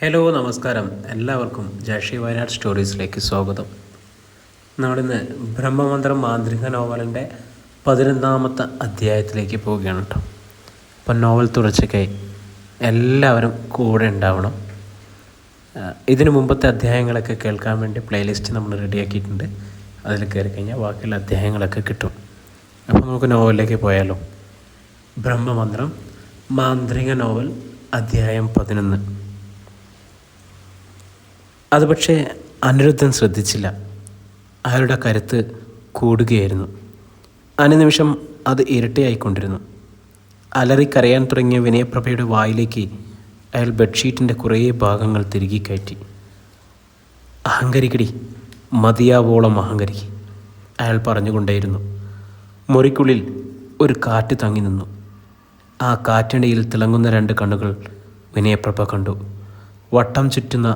Hello നമസ്കാരം, എല്ലാവർക്കും ജയശ്രീ വയനാട് സ്റ്റോറീസിലേക്ക് സ്വാഗതം. നമ്മളിന്ന് ബ്രഹ്മമന്ത്രം മാന്ത്രിക നോവലിൻ്റെ 11ാമത്തെ അധ്യായത്തിലേക്ക് പോവുകയാണ് കേട്ടോ. അപ്പം നോവൽ തുടർച്ചയ്ക്കായി എല്ലാവരും കൂടെ ഉണ്ടാവണം. ഇതിനു മുമ്പത്തെ അധ്യായങ്ങളൊക്കെ കേൾക്കാൻ വേണ്ടി പ്ലേലിസ്റ്റ് നമ്മൾ റെഡിയാക്കിയിട്ടുണ്ട്. അതിൽ കയറി കഴിഞ്ഞാൽ ബാക്കിയുള്ള അധ്യായങ്ങളൊക്കെ കിട്ടും. അപ്പോൾ നമുക്ക് നോവലിലേക്ക് പോയാലോ. ബ്രഹ്മമന്ത്രം മാന്ത്രിക നോവൽ അധ്യായം 11. അത് പക്ഷേ അനിരുദ്ധൻ ശ്രദ്ധിച്ചില്ല. അയാളുടെ കരുത്ത് കൂടുകയായിരുന്നു. അനുനിമിഷം അത് ഇരട്ടിയായിക്കൊണ്ടിരുന്നു. അലറിക്കരയാൻ തുടങ്ങിയ വിനയപ്രഭയുടെ വായിലേക്ക് അയാൾ ബെഡ്ഷീറ്റിൻ്റെ കുറേ ഭാഗങ്ങൾ തിരികെ കയറ്റി. അഹങ്കരിക്കടി, മതിയാവോളം അഹങ്കരിക്ക്, അയാൾ പറഞ്ഞുകൊണ്ടേയിരുന്നു. മുറിക്കുള്ളിൽ ഒരു കാറ്റ് തങ്ങി നിന്നു. ആ കാറ്റിനിടയിൽ തിളങ്ങുന്ന 2 കണ്ണുകൾ വിനയപ്രഭ കണ്ടു. വട്ടം ചുറ്റുന്ന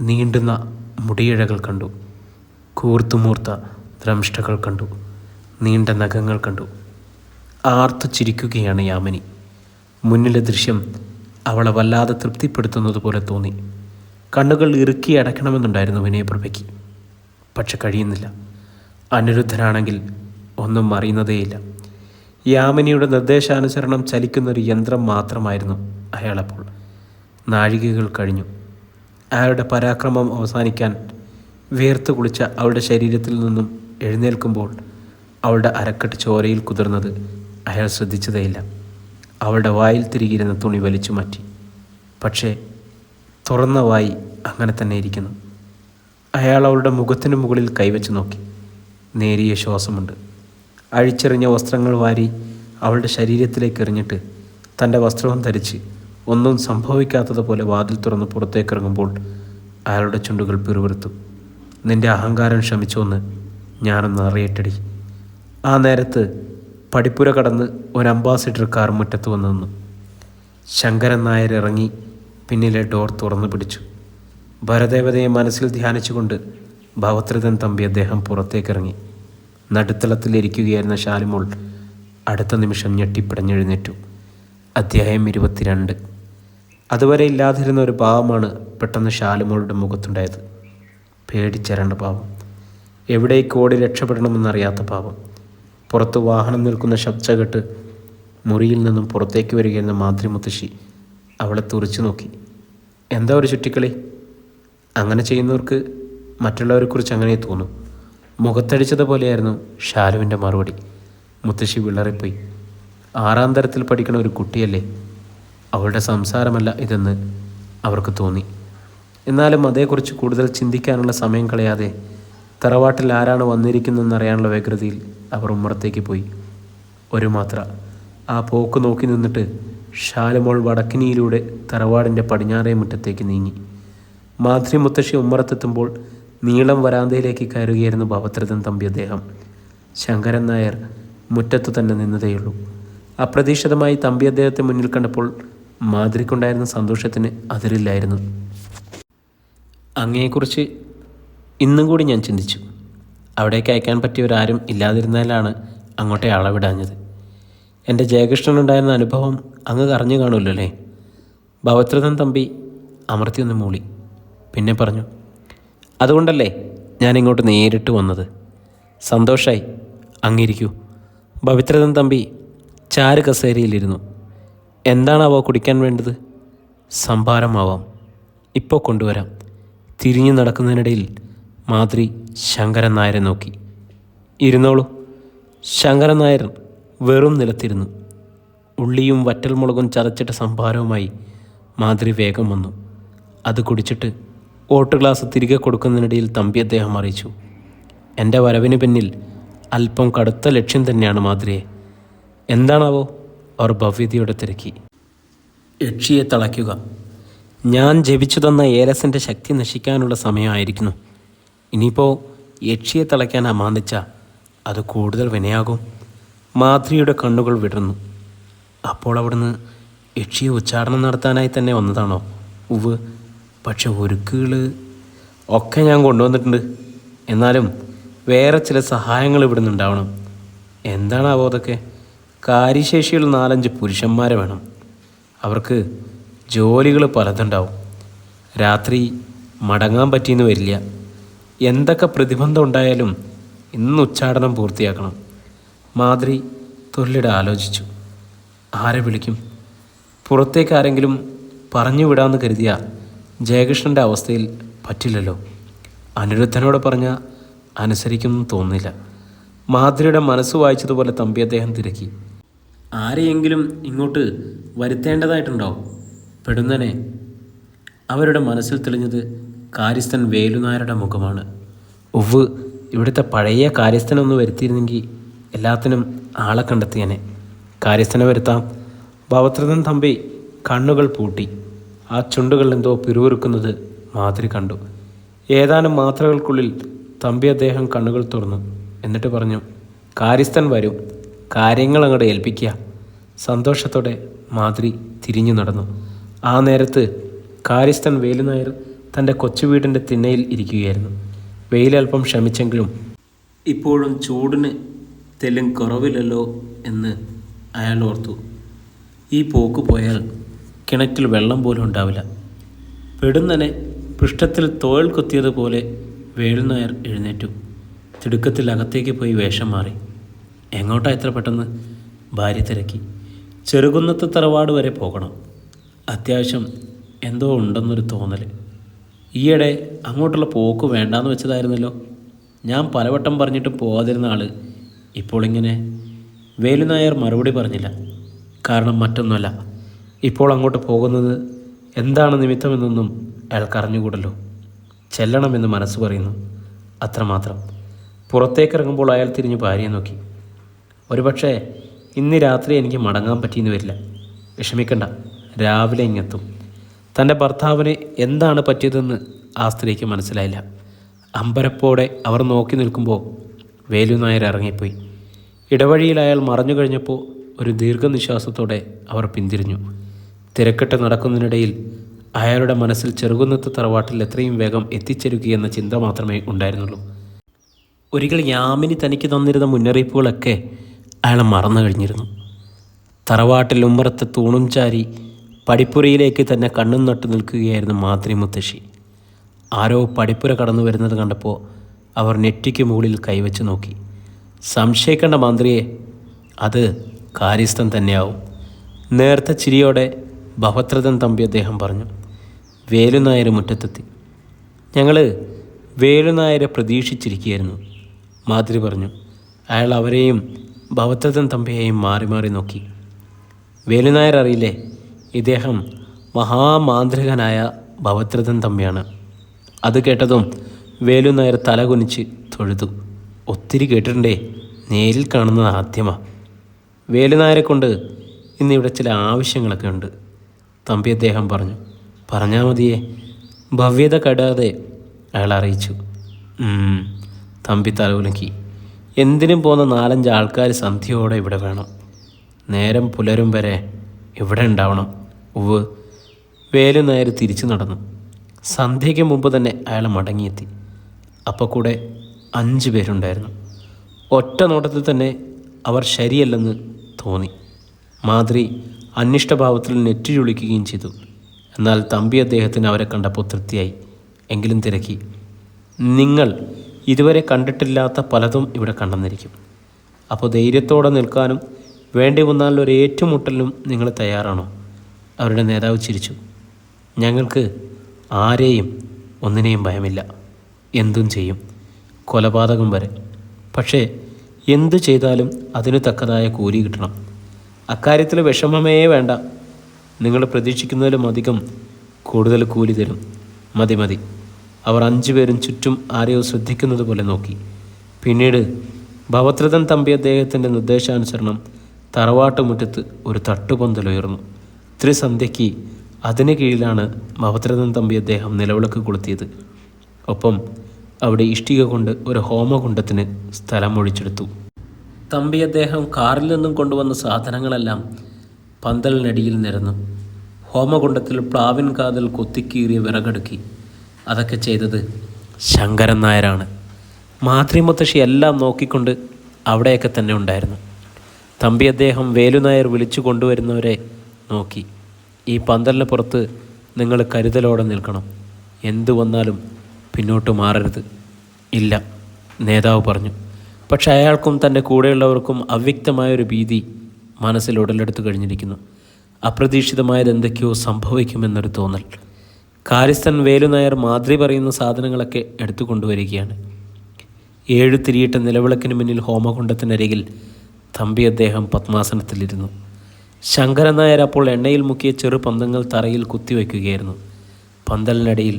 നീണ്ടുന്ന മുടിയിഴകൾ കണ്ടു. കൂർത്തുമൂർത്ത ദ്രംഷ്ടകൾ കണ്ടു. നീണ്ട നഖങ്ങൾ കണ്ടു. ആർത്തു ചിരിക്കുകയാണ് യാമിനി. മുന്നിലെ ദൃശ്യം അവളെ വല്ലാതെ തൃപ്തിപ്പെടുത്തുന്നത് പോലെ തോന്നി. കണ്ണുകൾ ഇറുക്കി അടയ്ക്കണമെന്നുണ്ടായിരുന്നു വിനയപ്രഭയ്ക്ക്. പക്ഷെ കഴിയുന്നില്ല. അനിരുദ്ധനാണെങ്കിൽ ഒന്നും അറിയുന്നതേയില്ല. യാമിനിയുടെ നിർദ്ദേശാനുസരണം ചലിക്കുന്നൊരു യന്ത്രം മാത്രമായിരുന്നു അയാളപ്പോൾ. നാഴികകൾ കഴിഞ്ഞു. അയാളുടെ പരാക്രമം അവസാനിക്കാൻ വേർത്ത് കുളിച്ച അവളുടെ ശരീരത്തിൽ നിന്നും എഴുന്നേൽക്കുമ്പോൾ അവളുടെ അരക്കെട്ട് ചോരയിൽ കുതിർന്നത് അയാൾ ശ്രദ്ധിച്ചതേയില്ല. അവളുടെ വായിൽ തിരികിരുന്ന തുണി വലിച്ചു മാറ്റി. പക്ഷേ തുറന്ന വായി അങ്ങനെ തന്നെ ഇരിക്കുന്നു. അയാൾ അവളുടെ മുഖത്തിന് മുകളിൽ കൈവച്ച് നോക്കി. നേരിയ ശ്വാസമുണ്ട്. അഴിച്ചെറിഞ്ഞ വസ്ത്രങ്ങൾ വാരി അവളുടെ ശരീരത്തിലേക്ക് എറിഞ്ഞിട്ട് തൻ്റെ വസ്ത്രവും ധരിച്ച് ഒന്നും സംഭവിക്കാത്തതുപോലെ വാതിൽ തുറന്ന് പുറത്തേക്കിറങ്ങുമ്പോൾ അയാളുടെ ചുണ്ടുകൾ പിറുപിറുത്തു. നിന്റെ അഹങ്കാരം ശമിച്ചോന്ന് ഞാനൊന്ന് അറിയട്ടടി. ആ നേരത്ത് പടിപ്പുര കടന്ന് ഒരു അംബാസിഡർ കാർ മുറ്റത്ത് വന്നു നിന്നു. ശങ്കരൻ നായർ ഇറങ്ങി പിന്നിലെ ഡോർ തുറന്നു പിടിച്ചു. ഭരദേവതയെ മനസ്സിൽ ധ്യാനിച്ചുകൊണ്ട് ഭവത്രിതൻ തമ്പി അദ്ദേഹം പുറത്തേക്കിറങ്ങി. നടുത്തളത്തിലിരിക്കുകയായിരുന്ന ശാലിമോൾ അടുത്ത നിമിഷം ഞെട്ടിപ്പിടഞ്ഞെഴുന്നേറ്റു. അധ്യായം 22. അതുവരെ ഇല്ലാതിരുന്ന ഒരു ഭാവമാണ് പെട്ടെന്ന് ശാലിമോളുടെ മുഖത്തുണ്ടായത്. പേടിച്ചരണ്ട ഭാവം. എവിടേക്ക് ഓടി രക്ഷപ്പെടണമെന്നറിയാത്ത ഭാവം. പുറത്ത് വാഹനം നിൽക്കുന്ന ശബ്ദ കേട്ട് മുറിയിൽ നിന്നും പുറത്തേക്ക് വരികയെന്ന മാതൃമുത്തശ്ശി അവളെ തുറച്ചു നോക്കി. എന്താ ഒരു ചുറ്റിക്കളി? അങ്ങനെ ചെയ്യുന്നവർക്ക് മറ്റുള്ളവരെക്കുറിച്ച് അങ്ങനെ തോന്നും. മുഖത്തടിച്ചതുപോലെയായിരുന്നു ഷാലുവിൻ്റെ മറുപടി. മുത്തശ്ശി വിളറിപ്പോയി. 6ാം തരത്തിൽ പഠിക്കണ ഒരു കുട്ടിയല്ലേ. അവളുടെ സംസാരമല്ല ഇതെന്ന് അവർക്ക് തോന്നി. എന്നാലും അതേക്കുറിച്ച് കൂടുതൽ ചിന്തിക്കാനുള്ള സമയം കളയാതെ തറവാട്ടിൽ ആരാണ് വന്നിരിക്കുന്നതെന്നറിയാനുള്ള വ്യഗ്രതയിൽ അവർ ഉമ്മറത്തേക്ക് പോയി. ഒരു മാത്ര ആ പോക്ക് നോക്കി നിന്നിട്ട് ഷാലുമോൾ വടക്കിനിയിലൂടെ തറവാടിൻ്റെ പടിഞ്ഞാറേ മുറ്റത്തേക്ക് നീങ്ങി. മാധുരി മുത്തശ്ശി ഉമ്മറത്തെത്തുമ്പോൾ നീളം വരാന്തയിലേക്ക് കയറുകയായിരുന്നു ഭവത്രിതൻ തമ്പി അദ്ദേഹം. ശങ്കരൻ നായർ മുറ്റത്തു തന്നെ നിന്നതേയുള്ളൂ. അപ്രതീക്ഷിതമായി തമ്പി അദ്ദേഹത്തെ മുന്നിൽ കണ്ടപ്പോൾ മാധുരിക്കുണ്ടായിരുന്ന സന്തോഷത്തിന് അതിരില്ലായിരുന്നു. അങ്ങയെക്കുറിച്ച് ഇന്നും കൂടി ഞാൻ ചിന്തിച്ചു. അവിടേക്ക് അയക്കാൻ പറ്റിയവരാരും ഇല്ലാതിരുന്നാലാണ് അങ്ങോട്ടേ അളവിടാഞ്ഞത്. എൻ്റെ ജയകൃഷ്ണനുണ്ടായിരുന്ന അനുഭവം അങ്ങ് അറിഞ്ഞു കാണുമല്ലോ അല്ലേ? ഭവത്രിതൻ തമ്പി അമർത്തിയൊന്ന് മൂളി. പിന്നെ പറഞ്ഞു, അതുകൊണ്ടല്ലേ ഞാൻ ഇങ്ങോട്ട് നേരിട്ട് വന്നത്. സന്തോഷായി, അങ്ങിരിക്കൂ. ഭവത്രിതൻ തമ്പി ചാരു കസേരയിലിരുന്നു. എന്താണാവോ കുടിക്കാൻ വേണ്ടത്? സംഭാരമാവാം, ഇപ്പോൾ കൊണ്ടുവരാം. തിരിഞ്ഞു നടക്കുന്നതിനിടയിൽ മാധുരി ശങ്കരൻ നായരെ നോക്കി. ഇരുന്നോളൂ. ശങ്കരൻ നായർ വെറും നിലത്തിരുന്നു. ഉള്ളിയും വറ്റൽമുളകും ചതച്ചിട്ട സംഭാരവുമായി മാധുരി വേഗം വന്നു. അത് കുടിച്ചിട്ട് ഓട്ട് ഗ്ലാസ് തിരികെ കൊടുക്കുന്നതിനിടയിൽ തമ്പി അദ്ദേഹം അറിയിച്ചു, എൻ്റെ വരവിന് പിന്നിൽ അല്പം കടുത്ത ലക്ഷ്യം തന്നെയാണ് മാധുരിയെ. എന്താണാവോ? അവർ ഭവ്യതയോടെ തിരക്കി. യക്ഷിയെ തളയ്ക്കുക. ഞാൻ ജപിച്ചു തന്ന ഏലസിൻ്റെ ശക്തി നശിക്കാനുള്ള സമയമായിരിക്കുന്നു. ഇനിയിപ്പോൾ യക്ഷിയെ തളയ്ക്കാൻ അമാന്തിച്ച അത് കൂടുതൽ വിനയാകും. മാധുരിയുടെ കണ്ണുകൾ വിടർന്നു. അപ്പോൾ അവിടുന്ന് യക്ഷിയെ ഉച്ചാരണം നടത്താനായി തന്നെ വന്നതാണോ? ഉവ്, പക്ഷെ ഒരുക്കുകൾ ഒക്കെ ഞാൻ കൊണ്ടുവന്നിട്ടുണ്ട്. എന്നാലും വേറെ ചില സഹായങ്ങൾ ഇവിടുന്ന് ഉണ്ടാവണം. എന്താണാവോ അതൊക്കെ? കാര്യശേഷിയുള്ള 4-5 പുരുഷന്മാരെ വേണം. അവർക്ക് ജോലികൾ പലതുണ്ടാവും. രാത്രി മടങ്ങാൻ പറ്റിയെന്ന് വരില്ല. എന്തൊക്കെ പ്രതിബന്ധം ഉണ്ടായാലും ഇന്ന് ഉച്ചാടനം പൂർത്തിയാക്കണം. മാദ്രി തൊല്ലിട ആലോചിച്ചു. ആരെ വിളിക്കും? പുറത്തേക്ക് ആരെങ്കിലും പറഞ്ഞു വിടാമെന്ന് കരുതിയ ജയകൃഷ്ണൻ്റെ അവസ്ഥയിൽ പറ്റില്ലല്ലോ. അനിരുദ്ധനോട് പറഞ്ഞാൽ അനുസരിക്കുമെന്ന് തോന്നുന്നില്ല. മാദ്രിയുടെ മനസ്സ് വായിച്ചതുപോലെ തമ്പി അദ്ദേഹം തിരക്കി. ആരെയെങ്കിലും ഇങ്ങോട്ട് വരുത്തേണ്ടതായിട്ടുണ്ടോ? പെടുന്നനെ അവരുടെ മനസ്സിൽ തെളിഞ്ഞത് കാര്യസ്ഥൻ വേലുനായരുടെ മുഖമാണ്. ഉവ്, ഇവിടുത്തെ പഴയ കാര്യസ്ഥനൊന്ന് വരുത്തിയിരുന്നെങ്കിൽ എല്ലാത്തിനും ആളെ കണ്ടെത്തിയനെ. കാര്യസ്ഥനെ വരുത്താം. ഭവത്രതൻ തമ്പി കണ്ണുകൾ പൂട്ടി. ആ ചുണ്ടുകൾ എന്തോ പിറുവിറുക്കുന്നത് മാതിരി കണ്ടു. ഏതാനും മാത്രകൾക്കുള്ളിൽ തമ്പി അദ്ദേഹം കണ്ണുകൾ തുറന്നു. എന്നിട്ട് പറഞ്ഞു, കാര്യസ്ഥൻ വരും, കാര്യങ്ങൾ അങ്ങോട്ട് ഏൽപ്പിക്കുക. സന്തോഷത്തോടെ മാതിരി തിരിഞ്ഞു നടന്നു. ആ നേരത്ത് കാര്യസ്ഥൻ വേലുനായർ തൻ്റെ കൊച്ചു വീടിൻ്റെ തിണ്ണയിൽ ഇരിക്കുകയായിരുന്നു. വെയിലൽപ്പം ശമിച്ചെങ്കിലും ഇപ്പോഴും ചൂടിന് തെല്ലും കുറവില്ലല്ലോ എന്ന് അയാൾ ഓർത്തു. ഈ പോക്ക് പോയാൽ കിണറ്റിൽ വെള്ളം പോലും ഉണ്ടാവില്ല. പെടുന്നനെ പൃഷ്ഠത്തിൽ തോൾ കുത്തിയതുപോലെ വേലുനായർ എഴുന്നേറ്റു. തിടുക്കത്തിൽ അകത്തേക്ക് പോയി വേഷം മാറി. എങ്ങോട്ടാ ഇത്ര പെട്ടെന്ന്? ഭാര്യ തിരക്കി. ചെറുകുന്നത്ത് തറവാട് വരെ പോകണം. അത്യാവശ്യം എന്തോ ഉണ്ടെന്നൊരു തോന്നൽ. ഈയിടെ അങ്ങോട്ടുള്ള പോക്ക് വേണ്ടാന്ന് വെച്ചതായിരുന്നല്ലോ. ഞാൻ പലവട്ടം പറഞ്ഞിട്ട് പോകാതിരുന്ന ആൾ ഇപ്പോൾ ഇങ്ങനെ. വേലുനായർ മറുപടി പറഞ്ഞില്ല. കാരണം മറ്റൊന്നുമല്ല, ഇപ്പോൾ അങ്ങോട്ട് പോകുന്നത് എന്താണ് നിമിത്തമെന്നൊന്നും അയാൾക്ക് അറിഞ്ഞുകൂടല്ലോ. ചെല്ലണമെന്ന് മനസ്സ് പറയുന്നു, അത്രമാത്രം. പുറത്തേക്കിറങ്ങുമ്പോൾ അയാൾ തിരിഞ്ഞ് ഭാര്യയെ നോക്കി. ഒരുപക്ഷെ ഇന്ന് രാത്രി എനിക്ക് മടങ്ങാൻ പറ്റിയെന്ന് വരില്ല. വിഷമിക്കണ്ട, രാവിലെ ഇങ്ങെത്തും. തൻ്റെ ഭർത്താവിന് എന്താണ് പറ്റിയതെന്ന് ആ സ്ത്രീക്ക് മനസ്സിലായില്ല. അമ്പരപ്പോടെ അവർ നോക്കി നിൽക്കുമ്പോൾ വേലുനായർ ഇറങ്ങിപ്പോയി. ഇടവഴിയിൽ അയാൾ മറഞ്ഞു കഴിഞ്ഞപ്പോൾ ഒരു ദീർഘനിശ്വാസത്തോടെ അവർ പിന്തിരിഞ്ഞു. തിരക്കിട്ട് നടക്കുന്നതിനിടയിൽ അയാളുടെ മനസ്സിൽ ചെറുകുന്നത്ത് തറവാട്ടിൽ എത്രയും വേഗം എത്തിച്ചേരുകയെന്ന ചിന്ത മാത്രമേ ഉണ്ടായിരുന്നുള്ളൂ. ഒരിക്കൽ യാമിനി തനിക്ക് തന്നിരുന്ന മുന്നറിയിപ്പുകളൊക്കെ അയാൾ മറന്നു കഴിഞ്ഞിരുന്നു. തറവാട്ടിൽ ഉമ്മറത്തെ തൂണും ചാരി പടിപ്പുരയിലേക്ക് തന്നെ കണ്ണും നട്ടു നിൽക്കുകയായിരുന്നു മാദ്രി മുത്തശ്ശി. ആരോ പടിപ്പുര കടന്നു വരുന്നത് കണ്ടപ്പോൾ അവർ നെറ്റിക്ക് മുകളിൽ കൈവച്ച് നോക്കി. സംശയിക്കേണ്ട മന്ത്രിയെ, അത് കാര്യസ്ഥൻ തന്നെയാവും. നേർത്ത ചിരിയോടെ ഭവത്രതൻ തമ്പി അദ്ദേഹം പറഞ്ഞു. വേലുനായർ മുറ്റത്തെത്തി. ഞങ്ങൾ വേലുനായരെ പ്രതീക്ഷിച്ചിരിക്കുകയായിരുന്നു, മാതിരി പറഞ്ഞു. അയാൾ അവരെയും ഭവത്രതൻ തമ്പിയെയും മാറി മാറി നോക്കി. വേലുനായർ അറിയില്ലേ, ഇദ്ദേഹം മഹാമാന്ത്രികനായ ഭവത്രതൻ തമ്പിയാണ്. അത് കേട്ടതും വേലുനായർ തലകുനിച്ച് തൊഴുതു. ഒത്തിരി കേട്ടിട്ടുണ്ടേ, നേരിൽ കാണുന്നത് ആദ്യമാണ്. വേലുനായരെ കൊണ്ട് ഇന്നിവിടെ ചില ആവശ്യങ്ങളൊക്കെ ഉണ്ട്, തമ്പി അദ്ദേഹം പറഞ്ഞു. പറഞ്ഞാൽ മതിയേ, ഭവ്യത കെടാതെ അയാൾ അറിയിച്ചു. തമ്പി തലകുലുക്കി. എന്തിനും പോകുന്ന 4-5 ആൾക്കാർ സന്ധ്യയോടെ ഇവിടെ വേണം. നേരം പുലരും വരെ ഇവിടെ ഉണ്ടാവണം. ഉവ്. വേലുനായർ തിരിച്ചു നടന്നു. സന്ധ്യയ്ക്ക് മുമ്പ് തന്നെ അയാൾ മടങ്ങിയെത്തി. അപ്പോൾ കൂടെ 5 പേരുണ്ടായിരുന്നു. ഒറ്റ നോട്ടത്തിൽ തന്നെ അവർ ശരിയല്ലെന്ന് തോന്നി. മാദ്രി അനിഷ്ടഭാവത്തിൽ നെറ്റി ചുളിക്കുകയും ചെയ്തു. എന്നാൽ തമ്പി അദ്ദേഹത്തിന് അവരെ കണ്ടപ്പോൾ തൃപ്തിയായി. എങ്കിലും തിരക്കി. നിങ്ങൾ ഇതുവരെ കണ്ടിട്ടില്ലാത്ത പലതും ഇവിടെ കണ്ടെന്നിരിക്കും. അപ്പോൾ ധൈര്യത്തോടെ നിൽക്കാനും വേണ്ടി വന്നാൽ ഒരു ഏറ്റുമുട്ടലിനും നിങ്ങൾ തയ്യാറാണോ? അവരുടെ നേതാവ് ചിരിച്ചു. ഞങ്ങൾക്ക് ആരെയും ഒന്നിനെയും ഭയമില്ല. എന്തും ചെയ്യും, കൊലപാതകം വരെ. പക്ഷേ എന്തു ചെയ്താലും അതിന് തക്കതായ കൂലി കിട്ടണം. അക്കാര്യത്തിൽ വിഷമമേ വേണ്ട. നിങ്ങൾ പ്രതീക്ഷിക്കുന്നതിലും അധികം കൂടുതൽ കൂലി തരും. മതി മതി. അവർ 5 പേരും ചുറ്റും ആരെയോ ശ്രദ്ധിക്കുന്നത് പോലെ നോക്കി. പിന്നീട് ഭവത്രതൻ തമ്പി അദ്ദേഹത്തിൻ്റെ നിർദ്ദേശാനുസരണം തറവാട്ട് മുറ്റത്ത് ഒരു തട്ടുപന്തലുയർന്നു. ത്രിസന്ധ്യയ്ക്ക് അതിന് കീഴിലാണ് ഭവത്രതൻ തമ്പി അദ്ദേഹം നിലവിളക്ക് കൊളുത്തിയത്. ഒപ്പം അവിടെ ഇഷ്ടിക കൊണ്ട് ഒരു ഹോമകുണ്ഡത്തിന് സ്ഥലം ഒഴിച്ചെടുത്തു. തമ്പി അദ്ദേഹം കാറിൽ നിന്നും കൊണ്ടുവന്ന സാധനങ്ങളെല്ലാം പന്തലിനടിയിൽ നിരന്നു. ഹോമകുണ്ഡത്തിൽ പ്ലാവിൻ കാതിൽ കൊത്തിക്കീറിയ വിറകടുക്കി. അതൊക്കെ ചെയ്തത് ശങ്കരൻ നായരാണ്. മാതൃമുത്തശ്ശി എല്ലാം നോക്കിക്കൊണ്ട് അവിടെയൊക്കെ തന്നെ ഉണ്ടായിരുന്നു. തമ്പി അദ്ദേഹം വേലുനായർ വിളിച്ചു കൊണ്ടുവരുന്നവരെ നോക്കി. ഈ പന്തലിന് പുറത്ത് നിങ്ങൾ കരുതലോടെ നിൽക്കണം. എന്തു വന്നാലും പിന്നോട്ട് മാറരുത്. ഇല്ല, നേതാവ് പറഞ്ഞു. പക്ഷെ അയാൾക്കും തൻ്റെ കൂടെയുള്ളവർക്കും അവ്യക്തമായൊരു ഭീതി മനസ്സിൽ ഉടലെടുത്തു കഴിഞ്ഞിരിക്കുന്നു. അപ്രതീക്ഷിതമായത് എന്തൊക്കെയോ സംഭവിക്കുമെന്നൊരു തോന്നൽ. കാര്യസ്ഥൻ വേലുനായർ മാതിരി പറയുന്ന സാധനങ്ങളൊക്കെ എടുത്തു കൊണ്ടുവരികയാണ്. 7 തിരിയിട്ട നിലവിളക്കിന് മുന്നിൽ ഹോമകുണ്ഡത്തിനരികിൽ തമ്പി അദ്ദേഹം പത്മാസനത്തിലിരുന്നു. ശങ്കരൻ നായർ അപ്പോൾ എണ്ണയിൽ മുക്കിയ ചെറുപന്തങ്ങൾ തറയിൽ കുത്തിവെക്കുകയായിരുന്നു. പന്തലിനടിയിൽ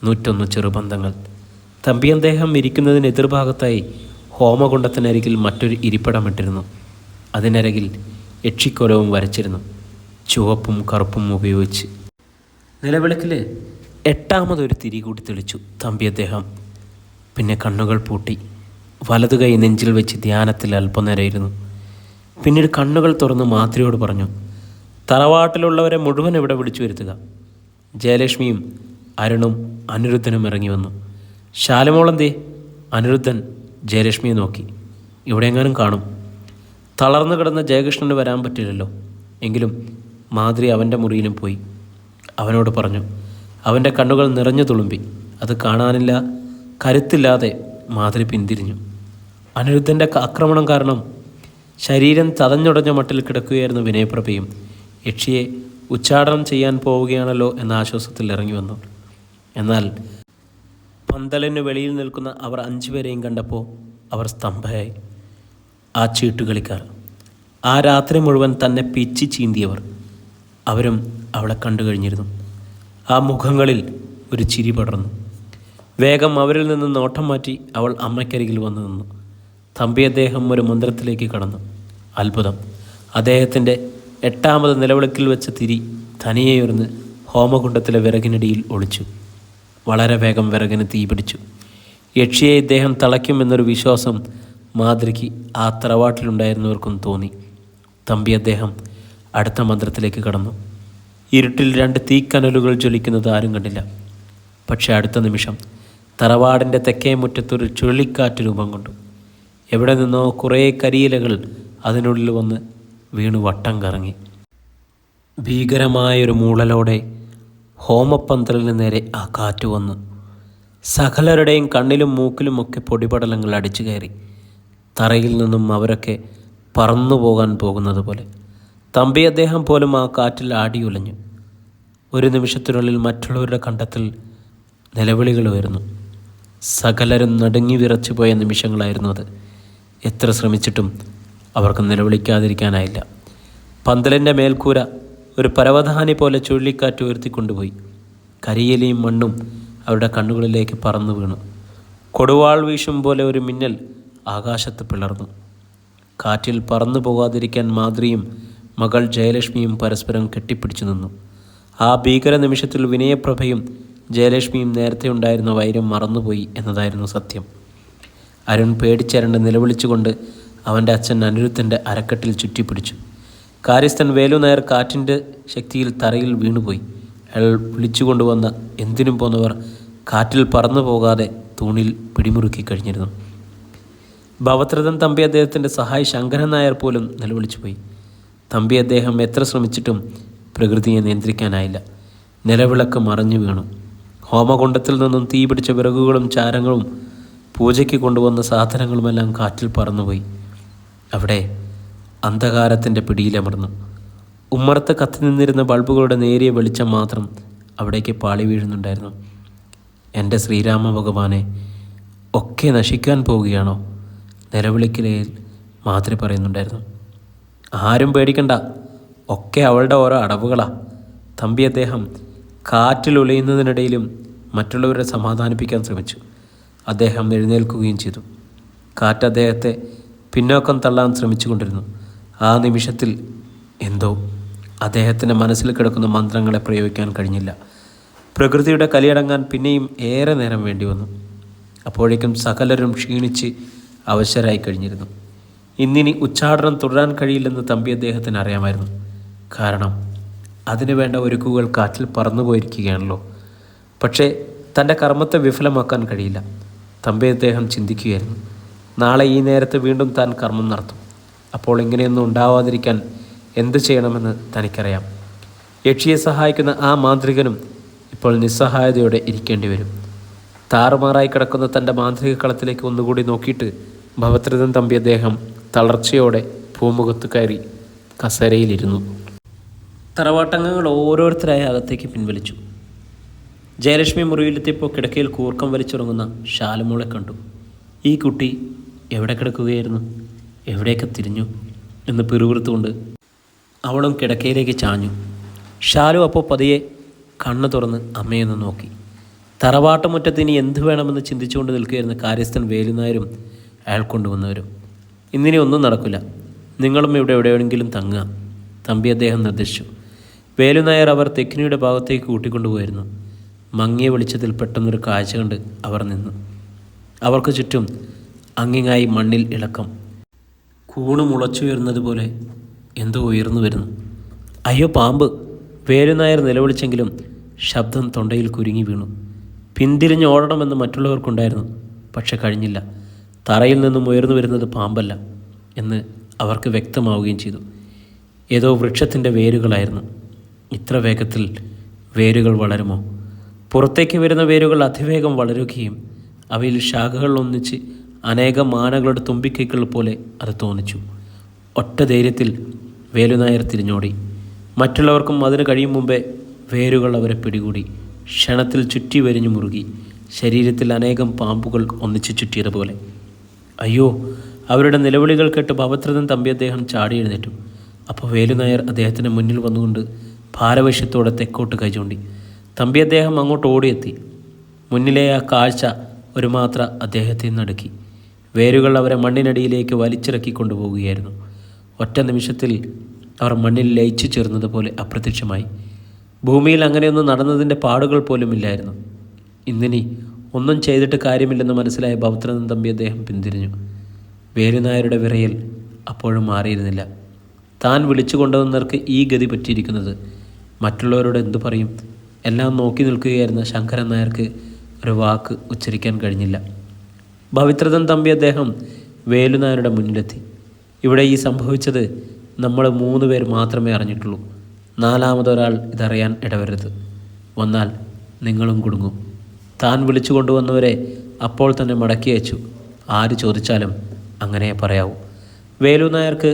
101 ചെറുപന്തങ്ങൾ. തമ്പി അദ്ദേഹം ഇരിക്കുന്നതിന് എതിർഭാഗത്തായി ഹോമകുണ്ഡത്തിനരികിൽ മറ്റൊരു ഇരിപ്പിടമിട്ടിരുന്നു. അതിനരികിൽ യക്ഷിക്കോലവും വരച്ചിരുന്നു, ചുവപ്പും കറുപ്പും ഉപയോഗിച്ച്. നിലവിളക്കിൽ 8ാമതൊരു തിരി കൂടി തെളിച്ചു തമ്പി അദ്ദേഹം. പിന്നെ കണ്ണുകൾ പൂട്ടി വലതു കൈ നെഞ്ചിൽ വെച്ച് ധ്യാനത്തിൽ അല്പനേരം ഇരുന്നു. പിന്നീട് കണ്ണുകൾ തുറന്ന് മാതൃയോട് പറഞ്ഞു, തറവാട്ടിലുള്ളവരെ മുഴുവൻ ഇവിടെ വിളിച്ചു വരുത്തുക. ജയലക്ഷ്മിയും അരുണും അനിരുദ്ധനും ഇറങ്ങി വന്നു. ശാലമോളന്തേ? അനിരുദ്ധൻ ജയലക്ഷ്മിയെ നോക്കി. ഇവിടെയെങ്ങാനും കാണും. തളർന്നു കിടന്ന ജയകൃഷ്ണന് വരാൻ പറ്റില്ലല്ലോ. എങ്കിലും മാതിരി അവൻ്റെ മുറിയിലും പോയി. അവനോട് പറഞ്ഞു. അവൻ്റെ കണ്ണുകൾ നിറഞ്ഞു തുളുമ്പി. അത് കാണാനില്ല, കരുത്തില്ലാതെ മാതിരി പിന്തിരിഞ്ഞു. അനിരുദ്ധൻ്റെ ആക്രമണം കാരണം ശരീരം തതഞ്ഞുടഞ്ഞ മട്ടിൽ കിടക്കുകയായിരുന്നു വിനയപ്രഭയും. യക്ഷിയെ ഉച്ചാടനം ചെയ്യാൻ പോവുകയാണല്ലോ എന്ന ആശ്വാസത്തിൽ ഇറങ്ങി വന്നു. എന്നാൽ പന്തലിന് വെളിയിൽ നിൽക്കുന്ന അവർ 5 പേരെയും കണ്ടപ്പോൾ അവർ സ്തംഭയായി. ആ ചീട്ടുകളിക്കാർ, ആ രാത്രി മുഴുവൻ തന്നെ പിച്ചി ചീന്തിയവർ, അവരും അവളെ കണ്ടു കഴിഞ്ഞിരുന്നു. ആ മുഖങ്ങളിൽ ഒരു ചിരി പടർന്നു. വേഗം അവരിൽ നിന്ന് നോട്ടം മാറ്റി അവൾ അമ്മയ്ക്കരികിൽ വന്നു നിന്നു. തമ്പി അദ്ദേഹം ഒരു മന്ദിരത്തിലേക്ക് കടന്നു. അത്ഭുതം! അദ്ദേഹത്തിൻ്റെ 8ാമത് നിലവിളക്കിൽ വെച്ച തിരി തനിയെ ഉയർന്ന് ഹോമകുണ്ഡത്തിലെ വിറകിനടിയിൽ ഒളിച്ചു. വളരെ വേഗം വിറകിന് തീ പിടിച്ചു. യക്ഷിയെ ഇദ്ദേഹം തളയ്ക്കുമെന്നൊരു വിശ്വാസം മാതൃക്ക് ആ തറവാട്ടിലുണ്ടായിരുന്നവർക്കും തോന്നി. തമ്പി അദ്ദേഹം അടുത്ത മന്ത്രത്തിലേക്ക് കടന്നു. ഇരുട്ടിൽ 2 തീക്കനലുകൾ ജ്വലിക്കുന്നത് ആരും കണ്ടില്ല. പക്ഷെ അടുത്ത നിമിഷം തറവാടിൻ്റെ തെക്കേ മുറ്റത്തൊരു ചുഴലിക്കാറ്റ് രൂപം കൊണ്ടു. എവിടെ നിന്നോ കുറേ കരിയിലകൾ അതിനുള്ളിൽ വന്ന് വീണു വട്ടം കറങ്ങി. ഭീകരമായൊരു മൂളലോടെ ഹോമപ്പന്തലിന് നേരെ ആ കാറ്റ് വന്നു. സകലരുടെയും കണ്ണിലും മൂക്കിലുമൊക്കെ പൊടിപടലങ്ങൾ അടിച്ചു കയറി. തറയിൽ നിന്നും അവരൊക്കെ പറന്നു പോകാൻ പോകുന്നത് പോലെ. തമ്പി അദ്ദേഹം പോലും ആ കാറ്റിൽ ആടിയുലഞ്ഞു. ഒരു നിമിഷത്തിനുള്ളിൽ മറ്റുള്ളവരുടെ കണ്ടത്തിൽ നിലവിളികൾ ഉയർന്നു. സകലരും നടുങ്ങി വിറച്ചു പോയ നിമിഷങ്ങളായിരുന്നു അത്. എത്ര ശ്രമിച്ചിട്ടും അവർക്ക് നിലവിളിക്കാതിരിക്കാനായില്ല. പന്തലിൻ്റെ മേൽക്കൂര ഒരു പരവതാനി പോലെ ചുഴലിക്കാറ്റ് ഉയർത്തിക്കൊണ്ടുപോയി. കരിയിലയും മണ്ണും അവരുടെ കണ്ണുകളിലേക്ക് പറന്നു വീണു. കൊടുവാൾ വീശും പോലെ ഒരു മിന്നൽ ആകാശത്ത് പിളർന്നു. കാറ്റിൽ പറന്നു പോകാതിരിക്കാൻ മാതൃയും മകൾ ജയലക്ഷ്മിയും പരസ്പരം കെട്ടിപ്പിടിച്ചു നിന്നു. ആ ഭീകര നിമിഷത്തിൽ വിനയപ്രഭയും ജയലക്ഷ്മിയും നേരത്തെ ഉണ്ടായിരുന്ന വൈരം മറന്നുപോയി എന്നതായിരുന്നു സത്യം. അരുൺ പേടിച്ചരണ്ട് നിലവിളിച്ചുകൊണ്ട് അവൻ്റെ അച്ഛൻ അനിരുദ്ധൻ്റെ അരക്കെട്ടിൽ ചുറ്റിപ്പിടിച്ചു. കാര്യസ്ഥൻ വേലുനായർ കാറ്റിൻ്റെ ശക്തിയിൽ തറയിൽ വീണുപോയി. അയാൾ വിളിച്ചുകൊണ്ടുവന്ന എന്തിനും പോന്നവർ കാറ്റിൽ പറന്നു പോകാതെ തൂണിൽ പിടിമുറുക്കി കഴിഞ്ഞിരുന്നു. ഭവത്രതൻ തമ്പി അദ്ദേഹത്തിൻ്റെ സഹായി ശങ്കരൻ നായർ പോലും നിലവിളിച്ചുപോയി. തമ്പി അദ്ദേഹം എത്ര ശ്രമിച്ചിട്ടും പ്രകൃതിയെ നിയന്ത്രിക്കാനായില്ല. നിലവിളക്ക് മറഞ്ഞു വീണു. ഹോമകുണ്ഡത്തിൽ നിന്നും തീ പിടിച്ച വിറകുകളും ചാരങ്ങളും പൂജയ്ക്ക് കൊണ്ടുവന്ന സാധനങ്ങളുമെല്ലാം കാറ്റിൽ പറന്നുപോയി. അവിടെ അന്ധകാരത്തിൻ്റെ പിടിയിലമർന്നു. ഉമ്മറത്ത് കത്തി നിന്നിരുന്ന ബൾബുകളുടെ നേരിയ വെളിച്ചം മാത്രം അവിടേക്ക് പാളി വീഴുന്നുണ്ടായിരുന്നു. എൻ്റെ ശ്രീരാമ ഭഗവാനെ, ഒക്കെ നശിക്കാൻ പോവുകയാണോ? നിലവിളിക്കലയിൽ മാതൃ പറയുന്നുണ്ടായിരുന്നു. ആരും പേടിക്കണ്ട, ഒക്കെ അവളുടെ ഓരോ അടവുകളാ. തമ്പി അദ്ദേഹം കാറ്റിൽ ഉലയുന്നതിനിടയിലും മറ്റുള്ളവരെ സമാധാനിപ്പിക്കാൻ ശ്രമിച്ചു. അദ്ദേഹം എഴുന്നേൽക്കുകയും ചെയ്തു. കാറ്റ് അദ്ദേഹത്തെ പിന്നോക്കം തള്ളാൻ ശ്രമിച്ചുകൊണ്ടിരുന്നു. ആ നിമിഷത്തിൽ എന്തോ അദ്ദേഹത്തിൻ്റെ മനസ്സിൽ കിടക്കുന്ന മന്ത്രങ്ങളെ പ്രയോഗിക്കാൻ കഴിഞ്ഞില്ല. പ്രകൃതിയുടെ കലിയടങ്ങാൻ പിന്നെയും ഏറെ നേരം വേണ്ടി വന്നു. അപ്പോഴേക്കും സകലരും ക്ഷീണിച്ച് അവശരായി കഴിഞ്ഞിരുന്നു. ഇന്നിനി ഉച്ചാടനം തുടരാൻ കഴിയില്ലെന്ന് തമ്പി അദ്ദേഹത്തിന് അറിയാമായിരുന്നു. കാരണം അതിനു വേണ്ട ഒരുക്കുകൾ കാറ്റിൽ പറന്നുപോയിരിക്കുകയാണല്ലോ. പക്ഷേ തൻ്റെ കർമ്മത്തെ വിഫലമാക്കാൻ കഴിയില്ല. തമ്പി അദ്ദേഹം ചിന്തിക്കുകയായിരുന്നു. നാളെ ഈ നേരത്ത് വീണ്ടും താൻ കർമ്മം നടത്തും. അപ്പോൾ ഇങ്ങനെയൊന്നും ഉണ്ടാവാതിരിക്കാൻ എന്ത് ചെയ്യണമെന്ന് തനിക്കറിയാം. യക്ഷിയെ സഹായിക്കുന്ന ആ മാന്ത്രികനും ഇപ്പോൾ നിസ്സഹായതയോടെ ഇരിക്കേണ്ടി വരും. താറുമാറായി കിടക്കുന്ന തൻ്റെ മാന്ത്രിക കളത്തിലേക്ക് ഒന്നുകൂടി നോക്കിയിട്ട് ഭവത്രതൻ തമ്പി അദ്ദേഹം തളർച്ചയോടെ പൂമുഖത്ത് കയറി കസേരയിലിരുന്നു. തറവാട്ടംഗങ്ങൾ ഓരോരുത്തരായി അകത്തേക്ക് പിൻവലിച്ചു. ജയലക്ഷ്മി മുറിയിലെത്തിയപ്പോൾ കിടക്കയിൽ കൂർക്കം വലിച്ചുറങ്ങുന്ന ശാലുമോളെ കണ്ടു. ഈ കുട്ടി എവിടെ കിടക്കുകയായിരുന്നു, എവിടെയൊക്കെ തിരിഞ്ഞു എന്ന് പിറുപിറുത്തുകൊണ്ട് അവളും കിടക്കയിലേക്ക് ചാഞ്ഞു. ശാലു അപ്പോൾ പതിയെ കണ്ണു തുറന്ന് അമ്മയൊന്ന് നോക്കി. തറവാട്ടുമുറ്റത്ത് ഇനി എന്ത് വേണമെന്ന് ചിന്തിച്ചുകൊണ്ട് നിൽക്കുകയായിരുന്ന കാര്യസ്ഥൻ വേലുനായരും അയാൾ കൊണ്ടുവന്നവരും. ഇന്നിനി ഒന്നും നടക്കില്ല, നിങ്ങളും ഇവിടെ എവിടെയെങ്കിലും തങ്ങുക, തമ്പി അദ്ദേഹം നിർദ്ദേശിച്ചു. വേലുനായർ അവർ തെക്കിനിയുടെ ഭാഗത്തേക്ക് കൂട്ടിക്കൊണ്ടുപോയിരുന്നു. മങ്ങിയ വെളിച്ചത്തിൽ പെട്ടെന്നൊരു കാഴ്ച കണ്ട് അവർ നിന്നു. അവർക്ക് ചുറ്റും അങ്ങിങ്ങായി മണ്ണിൽ ഇളക്കം. കൂണ് മുളച്ചുയർന്നതുപോലെ എന്തോ ഉയർന്നു വരുന്നു. അയ്യോ പാമ്പ്! വേലുനായർ നിലവിളിച്ചെങ്കിലും ശബ്ദം തൊണ്ടയിൽ കുരുങ്ങി വീണു. പിന്തിരിഞ്ഞ് ഓടണമെന്ന് മറ്റുള്ളവർക്കുണ്ടായിരുന്നു, പക്ഷെ കഴിഞ്ഞില്ല. തറയിൽ നിന്നും ഉയർന്നു വരുന്നത് പാമ്പല്ല എന്ന് അവർക്ക് വ്യക്തമാവുകയും ചെയ്തു. ഏതോ വൃക്ഷത്തിൻ്റെ വേരുകളായിരുന്നു. ഇത്ര വേഗത്തിൽ വേരുകൾ വളരുമോ? പുറത്തേക്ക് വരുന്ന വേരുകൾ അതിവേഗം വളരുകയും അവയിൽ ശാഖകൾ ഒന്നിച്ച് അനേകം ആനകളുടെ തുമ്പിക്കൈകൾ പോലെ അത് തോന്നിച്ചു. ഒറ്റ ധൈര്യത്തിൽ വേലുനായർ തിരിഞ്ഞോടി. മറ്റുള്ളവർക്കും അതിന് കഴിയും മുമ്പേ വേരുകൾ അവരെ പിടികൂടി. ക്ഷണത്തിൽ ചുറ്റി വരിഞ്ഞു മുറുകി. ശരീരത്തിൽ അനേകം പാമ്പുകൾ ഒന്നിച്ചു ചുറ്റിയതുപോലെ. അയ്യോ! അവരുടെ നിലവിളികൾ കേട്ട് ഭവത്രതൻ തമ്പി അദ്ദേഹം ചാടി എഴുന്നേറ്റു. അപ്പോൾ വേലുനായർ അദ്ദേഹത്തിൻ്റെ മുന്നിൽ വന്നുകൊണ്ട് ഭാരവശ്യത്തോടെ തെക്കോട്ട് കൈ ചൂണ്ടി. തമ്പി അദ്ദേഹം അങ്ങോട്ട് ഓടിയെത്തി. മുന്നിലെ ആ കാഴ്ച ഒരു മാത്ര അദ്ദേഹത്തെ നടുക്കി. വേരുകൾ അവരെ മണ്ണിനടിയിലേക്ക് വലിച്ചിറക്കി കൊണ്ടുപോവുകയായിരുന്നു. ഒറ്റ നിമിഷത്തിൽ അവർ മണ്ണിൽ ലയിച്ചു ചേർന്നതുപോലെ അപ്രത്യക്ഷമായി. ഭൂമിയിൽ അങ്ങനെയൊന്നും നടന്നതിൻ്റെ പാടുകൾ പോലും ഇല്ലായിരുന്നു. ഇന്നിനി ഒന്നും ചെയ്തിട്ട് കാര്യമില്ലെന്ന് മനസ്സിലായ ഭവത്രതൻ തമ്പി അദ്ദേഹം പിന്തിരിഞ്ഞു. വേലുനായരുടെ വിറയൽ അപ്പോഴും മാറിയിരുന്നില്ല. താൻ വിളിച്ചു കൊണ്ടുവന്നവർക്ക് ഈ ഗതി പറ്റിയിരിക്കുന്നത് മറ്റുള്ളവരോട് എന്തു പറയും? എല്ലാം നോക്കി നിൽക്കുകയായിരുന്ന ശങ്കരൻ നായർക്ക് ഒരു വാക്ക് ഉച്ചരിക്കാൻ കഴിഞ്ഞില്ല. ഭവത്രതൻ തമ്പി അദ്ദേഹം വേലുനായരുടെ മുന്നിലെത്തി. ഇവിടെ ഈ സംഭവിച്ചത് നമ്മൾ 3 പേർ മാത്രമേ അറിഞ്ഞിട്ടുള്ളൂ. 4മതൊരാൾ ഇതറിയാൻ ഇടവരുത്. വന്നാൽ നിങ്ങളും കുടുങ്ങും. താൻ വിളിച്ചു കൊണ്ടുവന്നവരെ അപ്പോൾ തന്നെ മടക്കി അയച്ചു. ആര് ചോദിച്ചാലും അങ്ങനെ പറയാവൂ. വേലുനായർക്ക്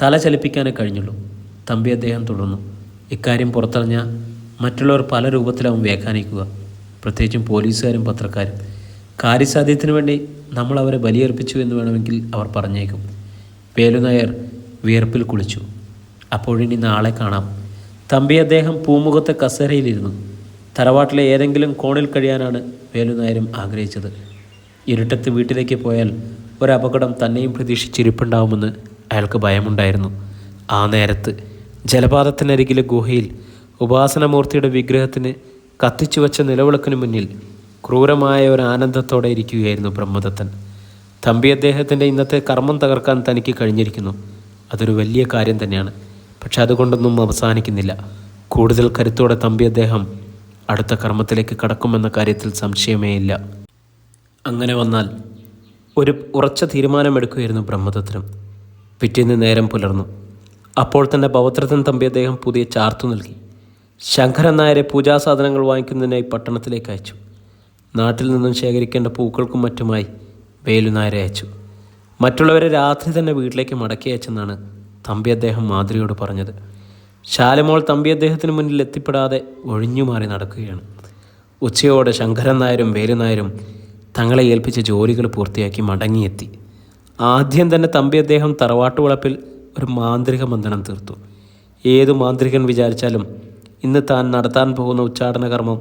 തല ചലിപ്പിക്കാനേ കഴിഞ്ഞുള്ളൂ. തമ്പി അദ്ദേഹം തുടർന്നു. ഇക്കാര്യം പുറത്തറിഞ്ഞാൽ മറ്റുള്ളവർ പല രൂപത്തിലാവും വ്യാഖ്യാനിക്കുക, പ്രത്യേകിച്ചും പോലീസുകാരും പത്രക്കാരും. കാര്യസാധ്യത്തിന് വേണ്ടി നമ്മൾ അവരെ ബലിയർപ്പിച്ചു എന്ന് വേണമെങ്കിൽ അവർ പറഞ്ഞേക്കും. വേലുനായർ വിയർപ്പിൽ കുളിച്ചു. അപ്പോഴിനി നാളെ കാണാം. തമ്പി അദ്ദേഹം പൂമുഖത്തെ കസേരയിലിരുന്നു. തറവാട്ടിലെ ഏതെങ്കിലും കോണിൽ കഴിയാനാണ് വേലുനായരും ആഗ്രഹിച്ചത്. ഇരുട്ടത്ത് വീട്ടിലേക്ക് പോയാൽ ഒരപകടം തന്നെയും പ്രതീക്ഷിച്ചിരിപ്പുണ്ടാവുമെന്ന് അയാൾക്ക് ഭയമുണ്ടായിരുന്നു. ആ നേരത്ത് ജലപാതത്തിനരികിലെ ഗുഹയിൽ ഉപാസനമൂർത്തിയുടെ വിഗ്രഹത്തിന് കത്തിച്ചു വച്ച നിലവിളക്കിന് മുന്നിൽ ക്രൂരമായ ഒരു ആനന്ദത്തോടെ ഇരിക്കുകയായിരുന്നു ബ്രഹ്മദത്തൻ. തമ്പി അദ്ദേഹത്തിൻ്റെ ഇന്നത്തെ കർമ്മം തകർക്കാൻ തനിക്ക് കഴിഞ്ഞിരിക്കുന്നു. അതൊരു വലിയ കാര്യം തന്നെയാണ്. പക്ഷെ അതുകൊണ്ടൊന്നും അവസാനിക്കുന്നില്ല. കൂടുതൽ കരുത്തോടെ തമ്പി അദ്ദേഹം അടുത്ത കർമ്മത്തിലേക്ക് കടക്കുമെന്ന കാര്യത്തിൽ സംശയമേ ഇല്ല. അങ്ങനെ വന്നാൽ ഒരു ഉറച്ച തീരുമാനമെടുക്കുകയായിരുന്നു ബ്രഹ്മദത്തനും. പിറ്റേന്ന് നേരം പുലർന്നു. അപ്പോൾ തന്നെ ഭവത്രതൻ തമ്പി അദ്ദേഹം പുതിയ ചാർത്തു നൽകി. ശങ്കരൻ നായരെ പൂജാസാധനങ്ങൾ വാങ്ങിക്കുന്നതിനായി പട്ടണത്തിലേക്ക് അയച്ചു. നാട്ടിൽ നിന്നും ശേഖരിക്കേണ്ട പൂക്കൾക്കും മറ്റുമായി വേലുനായരെ അയച്ചു. മറ്റുള്ളവരെ രാത്രി തന്നെ വീട്ടിലേക്ക് മടക്കി അയച്ചെന്നാണ് തമ്പി അദ്ദേഹം മാധുരിയോട് പറഞ്ഞത്. ശാലമോൾ തമ്പി അദ്ദേഹത്തിന് മുന്നിൽ എത്തിപ്പെടാതെ ഒഴിഞ്ഞു മാറി നടക്കുകയാണ്. ഉച്ചയോടെ ശങ്കരൻ നായരും വേലുനായരും തങ്ങളെ ഏൽപ്പിച്ച ജോലികൾ പൂർത്തിയാക്കി മടങ്ങിയെത്തി. ആദ്യം തന്നെ തമ്പി അദ്ദേഹം തറവാട്ടുവളപ്പിൽ ഒരു മാന്ത്രിക ബന്ധനം തീർത്തു. ഏതു മാന്ത്രികൻ വിചാരിച്ചാലും ഇന്ന് താൻ നടത്താൻ പോകുന്ന ഉച്ചാടന കർമ്മം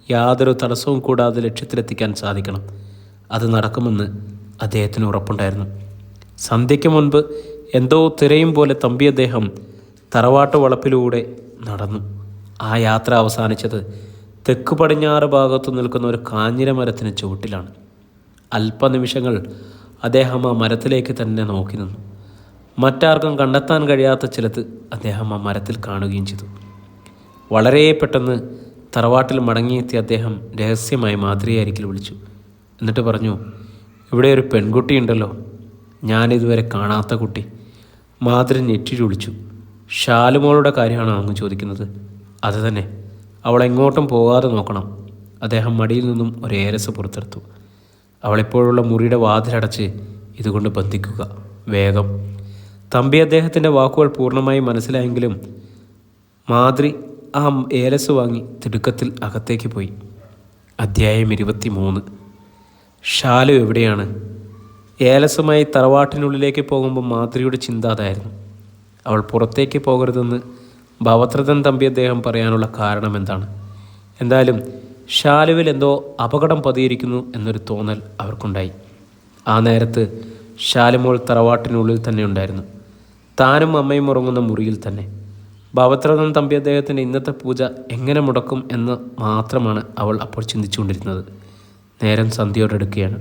യാതൊരു തടസ്സവും കൂടാതെ ലക്ഷ്യത്തിലെത്തിക്കാൻ സാധിക്കണം. അത് നടക്കുമെന്ന് അദ്ദേഹത്തിന് ഉറപ്പുണ്ടായിരുന്നു. സന്ധ്യയ്ക്ക് മുൻപ് എന്തോ തിരയും പോലെ തമ്പി അദ്ദേഹം തറവാട്ട് വളപ്പിലൂടെ നടന്നു. ആ യാത്ര അവസാനിച്ചത് തെക്ക് പടിഞ്ഞാറ് ഭാഗത്തു നിൽക്കുന്ന ഒരു കാഞ്ഞിര മരത്തിന് ചുവട്ടിലാണ്. അല്പനിമിഷങ്ങൾ അദ്ദേഹം ആ മരത്തിലേക്ക് തന്നെ നോക്കി നിന്നു. മറ്റാർക്കും കണ്ടെത്താൻ കഴിയാത്ത ചിലത് അദ്ദേഹം ആ മരത്തിൽ കാണുകയും ചെയ്തു. വളരെ പെട്ടെന്ന് തറവാട്ടിൽ മടങ്ങിയെത്തിയ അദ്ദേഹം രഹസ്യമായി മാധുരിയെ അരികിൽ വിളിച്ചു. എന്നിട്ട് പറഞ്ഞു, ഇവിടെ ഒരു പെൺകുട്ടിയുണ്ടല്ലോ, ഞാനിതുവരെ കാണാത്ത കുട്ടി. മാധുരി ഞെട്ടി വിളിച്ചു. ശാലുമോളുടെ കാര്യമാണോ അങ്ങ് ചോദിക്കുന്നത്? അത് തന്നെ, അവൾ എങ്ങോട്ടും പോകാതെ നോക്കണം. അദ്ദേഹം മടിയിൽ നിന്നും ഒരു ഏലസ് പുറത്തെടുത്തു. അവളിപ്പോഴുള്ള മുറിയുടെ വാതിലടച്ച് ഇതുകൊണ്ട് ബന്ധിക്കുക, വേഗം. തമ്പി അദ്ദേഹത്തിൻ്റെ വാക്കുകൾ പൂർണ്ണമായി മനസ്സിലായെങ്കിലും മാദ്രി ആ ഏലസ് വാങ്ങി തിടുക്കത്തിൽ അകത്തേക്ക് പോയി. അധ്യായം 23. ഷാലു എവിടെയാണ്? ഏലസുമായി തറവാട്ടിനുള്ളിലേക്ക് പോകുമ്പോൾ മാദ്രിയുടെ ചിന്ത അതായിരുന്നു. അവൾ പുറത്തേക്ക് പോകരുതെന്ന് ഭവത്രതൻ തമ്പി അദ്ദേഹം പറയാനുള്ള കാരണം എന്താണ്? എന്തായാലും ഷാലുവിൽ എന്തോ അപകടം പതിയിരിക്കുന്നു എന്നൊരു തോന്നൽ അവർക്കുണ്ടായി. ആ നേരത്ത് ഷാലുമോൾ തറവാട്ടിനുള്ളിൽ തന്നെ ഉണ്ടായിരുന്നു. താനും അമ്മയും ഉറങ്ങുന്ന മുറിയിൽ തന്നെ. ഭവത്രതൻ തമ്പി അദ്ദേഹത്തിൻ്റെ ഇന്നത്തെ പൂജ എങ്ങനെ മുടക്കും എന്ന് മാത്രമാണ് അവൾ അപ്പോൾ ചിന്തിച്ചുകൊണ്ടിരുന്നത്. നേരം സന്ധ്യയോടെടുക്കുകയാണ്.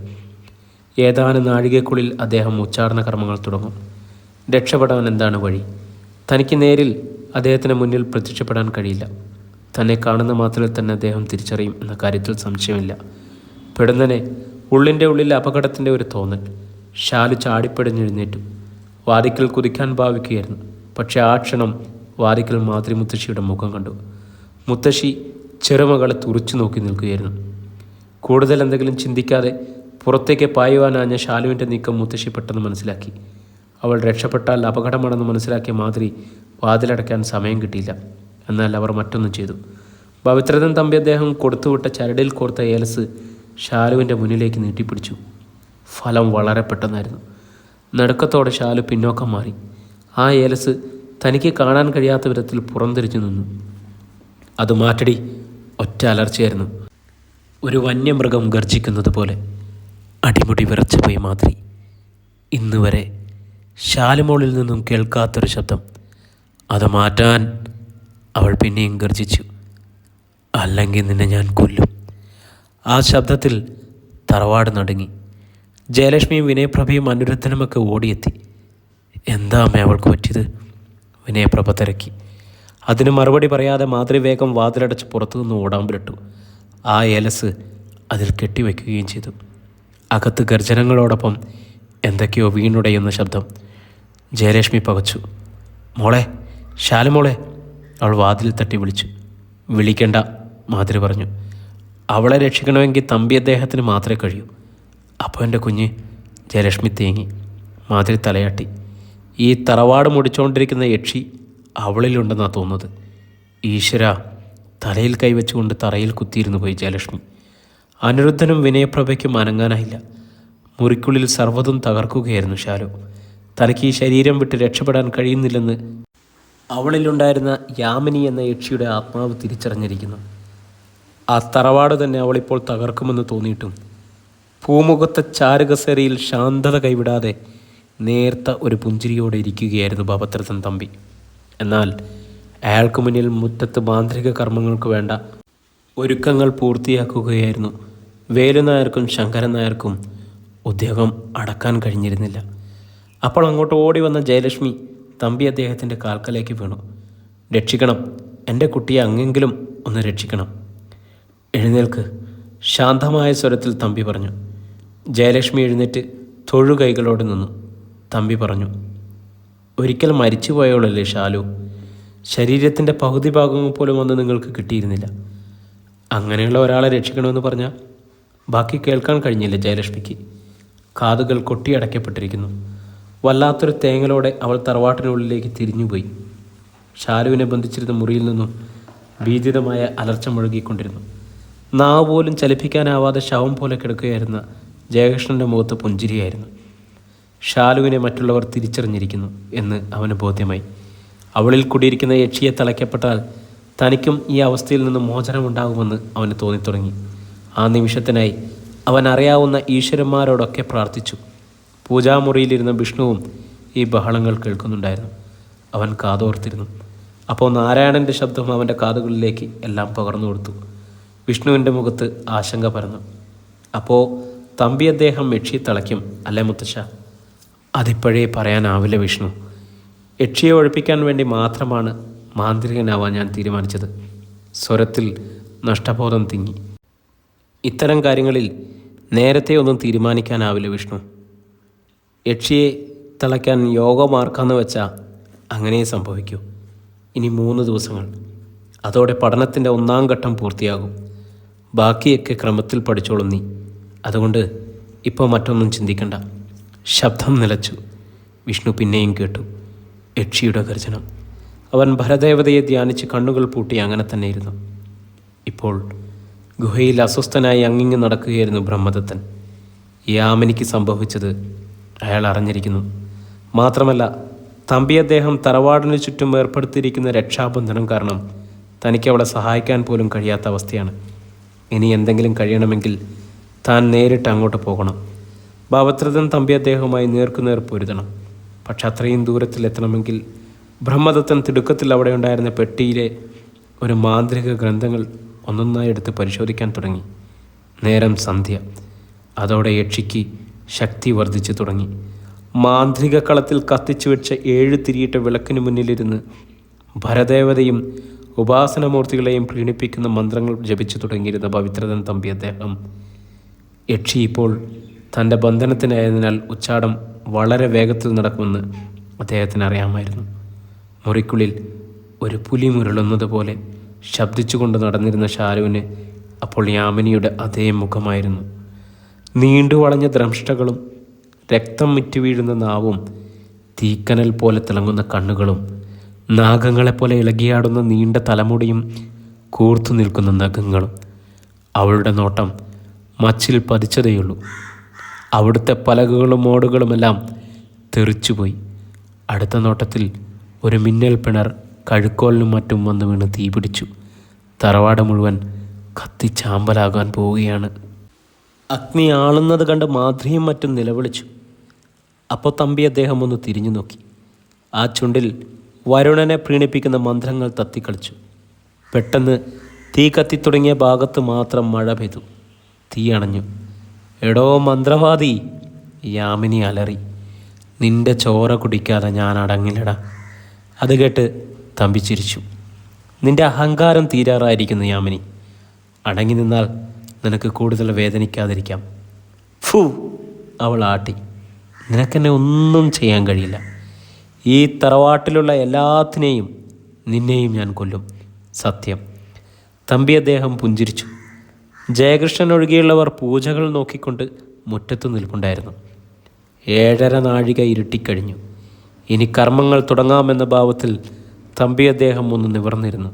ഏതാനും നാഴികക്കുള്ളിൽ അദ്ദേഹം ഉച്ചാരണ കർമ്മങ്ങൾ തുടങ്ങും. രക്ഷപ്പെടാൻ എന്താണ് വഴി? തനിക്ക് നേരിൽ അദ്ദേഹത്തിന് മുന്നിൽ പ്രത്യക്ഷപ്പെടാൻ കഴിയില്ല. തന്നെ കാണുന്ന മാത്രയിൽ തന്നെ അദ്ദേഹം തിരിച്ചറിയും എന്ന കാര്യത്തിൽ സംശയമില്ല. പെടുന്നനെ ഉള്ളിൻ്റെ ഉള്ളിൽ അപകടത്തിൻ്റെ ഒരു തോന്നൽ. ഷാലു ചാടിപ്പടിഞ്ഞെഴുന്നേറ്റു. വാതിക്കൽ കുതിക്കാൻ ഭാവിക്കുകയായിരുന്നു. പക്ഷേ ആ ക്ഷണം വാതിക്കൽ മാതൃ മുത്തശ്ശിയുടെ മുഖം കണ്ടു. മുത്തശ്ശി ചെറുമകളെ തുറച്ചു നോക്കി നിൽക്കുകയായിരുന്നു. കൂടുതൽ എന്തെങ്കിലും ചിന്തിക്കാതെ പുറത്തേക്ക് പായുവാനാഞ്ഞ ഷാലുവിൻ്റെ നീക്കം മുത്തശ്ശി പെട്ടെന്ന് മനസ്സിലാക്കി. അവൾ രക്ഷപ്പെട്ടാൽ അപകടമാണെന്ന് മനസ്സിലാക്കിയ മാതിരി വാതിലടയ്ക്കാൻ സമയം കിട്ടിയില്ല. എന്നാൽ അവർ മറ്റൊന്നും ചെയ്തു. പവിത്രതൻ തമ്പി അദ്ദേഹം കൊടുത്തുവിട്ട ചരടിൽ കോർത്ത ഏലസ് ഷാലുവിൻ്റെ മുന്നിലേക്ക് നീട്ടിപ്പിടിച്ചു. ഫലം വളരെ പെട്ടെന്നായിരുന്നു. നടുക്കത്തോടെ ഷാലു പിന്നോക്കം മാറി. ആ ഏലസ് തനിക്ക് കാണാൻ കഴിയാത്ത വിധത്തിൽ പുറംതിരിച്ചു നിന്നു. അത് മാറ്റടി! ഒറ്റ അലർച്ചയായിരുന്നു. ഒരു വന്യമൃഗം ഗർജിക്കുന്നത് പോലെ. അടിമുടി വിറച്ചു പോയി മാതിരി. ഇന്ന് വരെ ഷാലുമോളിൽ നിന്നും കേൾക്കാത്തൊരു ശബ്ദം. അത് മാറ്റാൻ അവൾ പിന്നെയും ഗർജിച്ചു. അല്ലെങ്കിൽ നിന്നെ ഞാൻ കൊല്ലും. ആ ശബ്ദത്തിൽ തറവാട് നടുങ്ങി. ജയലക്ഷ്മിയും വിനയപ്രഭയും അനുരുദ്ധനുമൊക്കെ ഓടിയെത്തി. എന്താ അമ്മ അവൾക്ക് പറ്റിയത്? വിനയപ്രഭ തിരക്കി. അതിന് മറുപടി പറയാതെ മാതൃ വേഗം വാതിലടച്ച് പുറത്തുനിന്ന് ഓടാമ്പലിട്ടു. ആ ഏലസ് അതിൽ കെട്ടിവെക്കുകയും ചെയ്തു. അകത്ത് ഗർജനങ്ങളോടൊപ്പം എന്തൊക്കെയോ വീണുടയുന്ന ശബ്ദം. ജയലക്ഷ്മി പകച്ചു. മോളെ, ഷാലുമോളെ! അവൾ വാതിൽ തട്ടി വിളിച്ചു. വിളിക്കണ്ട, മാതിരി പറഞ്ഞു. അവളെ രക്ഷിക്കണമെങ്കിൽ തമ്പി അദ്ദേഹത്തിന് മാത്രമേ കഴിയൂ. അപ്പോൾ എൻ്റെ കുഞ്ഞ്. ജയലക്ഷ്മി തേങ്ങി. മാതിരി തലയാട്ടി. ഈ തറവാട് മുടിച്ചുകൊണ്ടിരിക്കുന്ന യക്ഷി അവളിലുണ്ടെന്നാണ് തോന്നുന്നത്. ഈശ്വര! തലയിൽ കൈവച്ചുകൊണ്ട് തറയിൽ കുത്തിയിരുന്നു പോയി ജയലക്ഷ്മി. അനിരുദ്ധനും വിനയപ്രഭയ്ക്കും അനങ്ങാനായില്ല. മുറിക്കുള്ളിൽ സർവ്വതും തകർക്കുകയായിരുന്നു ഷാലു. തനിക്ക് ഈ ശരീരം വിട്ട് രക്ഷപ്പെടാൻ കഴിയുന്നില്ലെന്ന് അവളിലുണ്ടായിരുന്ന യാമിനി എന്ന യക്ഷിയുടെ ആത്മാവ് തിരിച്ചറിഞ്ഞിരിക്കുന്നു. ആ തറവാട് തന്നെ അവളിപ്പോൾ തകർക്കുമെന്ന് തോന്നിയിട്ടും പൂമുഖത്തെ ചാരുകസേരയിൽ ശാന്തത കൈവിടാതെ നേർത്ത ഒരു പുഞ്ചിരിയോടെ ഇരിക്കുകയായിരുന്നു ഭവത്രതൻ തമ്പി. എന്നാൽ അയാൾക്ക് മുന്നിൽ മുറ്റത്ത് മാന്ത്രിക കർമ്മങ്ങൾക്ക് വേണ്ട ഒരുക്കങ്ങൾ പൂർത്തിയാക്കുകയായിരുന്നു വേലുനായർക്കും ശങ്കരൻ നായർക്കും. ഉദ്യോഗം അടക്കാൻ കഴിഞ്ഞിരുന്നില്ല. അപ്പോൾ അങ്ങോട്ട് ഓടി വന്ന ജയലക്ഷ്മി തമ്പി അദ്ദേഹത്തിൻ്റെ കാൽക്കലേക്ക് വീണു. രക്ഷിക്കണം, എൻ്റെ കുട്ടിയെ അങ്ങെങ്കിലും ഒന്ന് രക്ഷിക്കണം. എഴുന്നേൽക്ക്! ശാന്തമായ സ്വരത്തിൽ തമ്പി പറഞ്ഞു. ജയലക്ഷ്മി എഴുന്നേറ്റ് തൊഴുകൈകളോടെ നിന്നു. തമ്പി പറഞ്ഞു, ഒരിക്കൽ മരിച്ചുപോയോളല്ലേ ഷാലു? ശരീരത്തിൻ്റെ പകുതി ഭാഗങ്ങൾ പോലും ഒന്നും നിങ്ങൾക്ക് കിട്ടിയിരുന്നില്ല. അങ്ങനെയുള്ള ഒരാളെ രക്ഷിക്കണമെന്ന് പറഞ്ഞാൽ ബാക്കി കേൾക്കാൻ കഴിഞ്ഞില്ല ജയലക്ഷ്മിക്ക്. കാതുകൾ കൊട്ടിയടയ്ക്കപ്പെട്ടിരിക്കുന്നു. വല്ലാത്തൊരു തേങ്ങലോടെ അവൾ തറവാട്ടിനുള്ളിലേക്ക് തിരിഞ്ഞുപോയി. ഷാലുവിനെ ബന്ധിച്ചിരുന്ന മുറിയിൽ നിന്നും ഭീതിതമായ അലർച്ച മുഴുകിക്കൊണ്ടിരുന്നു. നാവ് പോലും ചലിപ്പിക്കാനാവാതെ ശവം പോലെ കിടക്കുകയായിരുന്ന ജയകൃഷ്ണൻ്റെ മുഖത്ത് പുഞ്ചിരിയായിരുന്നു. ഷാലുവിനെ മറ്റുള്ളവർ തിരിച്ചറിഞ്ഞിരിക്കുന്നു എന്ന് അവന് ബോധ്യമായി. അവളിൽ കൂടിയിരിക്കുന്ന യക്ഷിയെ തളയ്ക്കപ്പെട്ടാൽ തനിക്കും ഈ അവസ്ഥയിൽ നിന്ന് മോചനമുണ്ടാകുമെന്ന് അവന് തോന്നിത്തുടങ്ങി. ആ നിമിഷത്തിനായി അവൻ അറിയാവുന്ന ഈശ്വരന്മാരോടൊക്കെ പ്രാർത്ഥിച്ചു. പൂജാമുറിയിലിരുന്ന വിഷ്ണുവും ഈ ബഹളങ്ങൾ കേൾക്കുന്നുണ്ടായിരുന്നു. അവൻ കാതോർത്തിരുന്നു. അപ്പോൾ നാരായണൻ്റെ ശബ്ദം അവൻ്റെ കാതുകളിലേക്ക് എല്ലാം പകർന്നു കൊടുത്തു. വിഷ്ണുവിൻ്റെ മുഖത്ത് ആശങ്ക പരന്നു. അപ്പോൾ തമ്പി അദ്ദേഹം യക്ഷിയെ തളയ്ക്കും അല്ലേ മുത്തശ്ശ? അതിപ്പോഴേ പറയാനാവില്ല വിഷ്ണു. യക്ഷിയെ ഒഴിപ്പിക്കാൻ വേണ്ടി മാത്രമാണ് മാന്ത്രികനാവാൻ ഞാൻ തീരുമാനിച്ചത്. സ്വരത്തിൽ നഷ്ടബോധം തിങ്ങി. ഇത്തരം കാര്യങ്ങളിൽ നേരത്തെ ഒന്നും തീരുമാനിക്കാനാവില്ല വിഷ്ണു. യക്ഷിയെ തളയ്ക്കാൻ യോഗമാർക്കാന്ന് വെച്ചാൽ അങ്ങനെ സംഭവിക്കൂ. ഇനി 3 ദിവസങ്ങൾ, അതോടെ പഠനത്തിൻ്റെ 1-ാം ഘട്ടം പൂർത്തിയാകും. ബാക്കിയൊക്കെ ക്രമത്തിൽ പഠിച്ചോളും നീ. അതുകൊണ്ട് ഇപ്പോൾ മറ്റൊന്നും ചിന്തിക്കണ്ട. ശബ്ദം നിലച്ചു. വിഷ്ണു പിന്നെയും കേട്ടു യക്ഷിയുടെ ഗർജനം. അവൻ ഭരദേവതയെ ധ്യാനിച്ച് കണ്ണുകൾ പൂട്ടി അങ്ങനെ തന്നെ ഇരുന്നു. ഇപ്പോൾ ഗുഹയിൽ അസ്വസ്ഥനായി അങ്ങിങ്ങ് നടക്കുകയായിരുന്നു ബ്രഹ്മദത്തൻ. യാമിനിക്ക് സംഭവിച്ചത് അയാൾ അറിഞ്ഞിരിക്കുന്നു. മാത്രമല്ല, തമ്പി അദ്ദേഹം തറവാടിനു ചുറ്റും ഏർപ്പെടുത്തിയിരിക്കുന്ന രക്ഷാബന്ധനം കാരണം തനിക്ക് അവളെ സഹായിക്കാൻ പോലും കഴിയാത്ത അവസ്ഥയാണ്. ഇനി എന്തെങ്കിലും കഴിയണമെങ്കിൽ താൻ നേരിട്ട് അങ്ങോട്ട് പോകണം. ഭവത്രതൻ തമ്പി അദ്ദേഹവുമായി നേർക്കുനേർ പൊരുതണം. പക്ഷെ അത്രയും ദൂരത്തിലെത്തണമെങ്കിൽ ബ്രഹ്മദത്തൻ തിടുക്കത്തിൽ അവിടെ ഉണ്ടായിരുന്ന പെട്ടിയിലെ ഒരു മാന്ത്രിക ഗ്രന്ഥങ്ങൾ ഒന്നൊന്നായി എടുത്ത് പരിശോധിക്കാൻ തുടങ്ങി. നേരം സന്ധ്യ. അതോടെ യക്ഷിക്ക് ശക്തി വർദ്ധിച്ചു തുടങ്ങി. മാന്ത്രിക കളത്തിൽ കത്തിച്ചു വെച്ച 7 തിരിയിട്ട വിളക്കിന് മുന്നിലിരുന്ന് ഭരദേവതയും ഉപാസനമൂർത്തികളെയും പ്രീണിപ്പിക്കുന്ന മന്ത്രങ്ങൾ ജപിച്ചു തുടങ്ങിയിരുന്ന പവിത്രതൻ തമ്പി അദ്ദേഹം. യക്ഷി ഇപ്പോൾ തൻ്റെ ബന്ധനത്തിനായതിനാൽ ഉച്ചാടം വളരെ വേഗത്തിൽ നടക്കുമെന്ന് അദ്ദേഹത്തിന് അറിയാമായിരുന്നു. മുറിക്കുള്ളിൽ ഒരു പുലി മുരളുന്നത് പോലെ ശബ്ദിച്ചുകൊണ്ട് നടന്നിരുന്ന ഷാരുവിന് അപ്പോൾ യാമിനിയുടെ അതേ മുഖമായിരുന്നു. നീണ്ടു വളഞ്ഞ ദ്രംഷ്ടകളും രക്തം മിറ്റുവീഴുന്ന നാവും തീക്കനൽ പോലെ തിളങ്ങുന്ന കണ്ണുകളും നാഗങ്ങളെപ്പോലെ ഇളകിയാടുന്ന നീണ്ട തലമുടിയും കൂർത്തു നിൽക്കുന്ന നഖങ്ങളും. അവളുടെ നോട്ടം മച്ചിൽ പതിച്ചതേയുള്ളൂ. അവിടുത്തെ പലകകളും ഓടുകളുമെല്ലാം തെറിച്ചുപോയി. അടുത്ത നോട്ടത്തിൽ ഒരു മിന്നൽ പിണർ കഴുക്കോലിനും മറ്റും വന്ന് വീണ് തീപിടിച്ചു. തറവാട് മുഴുവൻ കത്തിച്ചാമ്പലാകാൻ പോവുകയാണ്. അഗ്നി ആളുന്നത് കണ്ട് മാധുരിയും മറ്റും നിലവിളിച്ചു. അപ്പോൾ തമ്പി അദ്ദേഹം ഒന്ന് തിരിഞ്ഞു നോക്കി. ആ ചുണ്ടിൽ വരുണനെ പ്രീണിപ്പിക്കുന്ന മന്ത്രങ്ങൾ തത്തിക്കളിച്ചു. പെട്ടെന്ന് തീ കത്തിത്തുടങ്ങിയ ഭാഗത്ത് മാത്രം മഴ പെയ്തു. തീ അണഞ്ഞു. എടോ മന്ത്രവാദി, യാമിനി അലറി. നിന്റെ ചോര കുടിക്കാതെ ഞാൻ അടങ്ങില്ലടാ. അത് കേട്ട് തമ്പി ചിരിച്ചു. നിന്റെ അഹങ്കാരം തീരാറായിരിക്കുന്നു യാമിനി. അടങ്ങി നിന്നാൽ നിനക്ക് കൂടുതൽ വേദനിക്കാതിരിക്കാം. ഫു, അവൾ ആട്ടി. നിനക്കെന്നെ ഒന്നും ചെയ്യാൻ കഴിയില്ല. ഈ തറവാട്ടിലുള്ള എല്ലാത്തിനെയും നിന്നെയും ഞാൻ കൊല്ലും, സത്യം. തമ്പി അദ്ദേഹം പുഞ്ചിരിച്ചു. ജയകൃഷ്ണൻ ഒഴികെയുള്ളവർ പൂജകൾ നോക്കിക്കൊണ്ട് മുറ്റത്ത് നിൽപ്പുണ്ടായിരുന്നു. 7:30 നാഴിക ഇരുട്ടിക്കഴിഞ്ഞു. ഇനി കർമ്മങ്ങൾ തുടങ്ങാമെന്ന ഭാവത്തിൽ തമ്പി അദ്ദേഹം ഒന്ന് നിവർന്നിരുന്നു.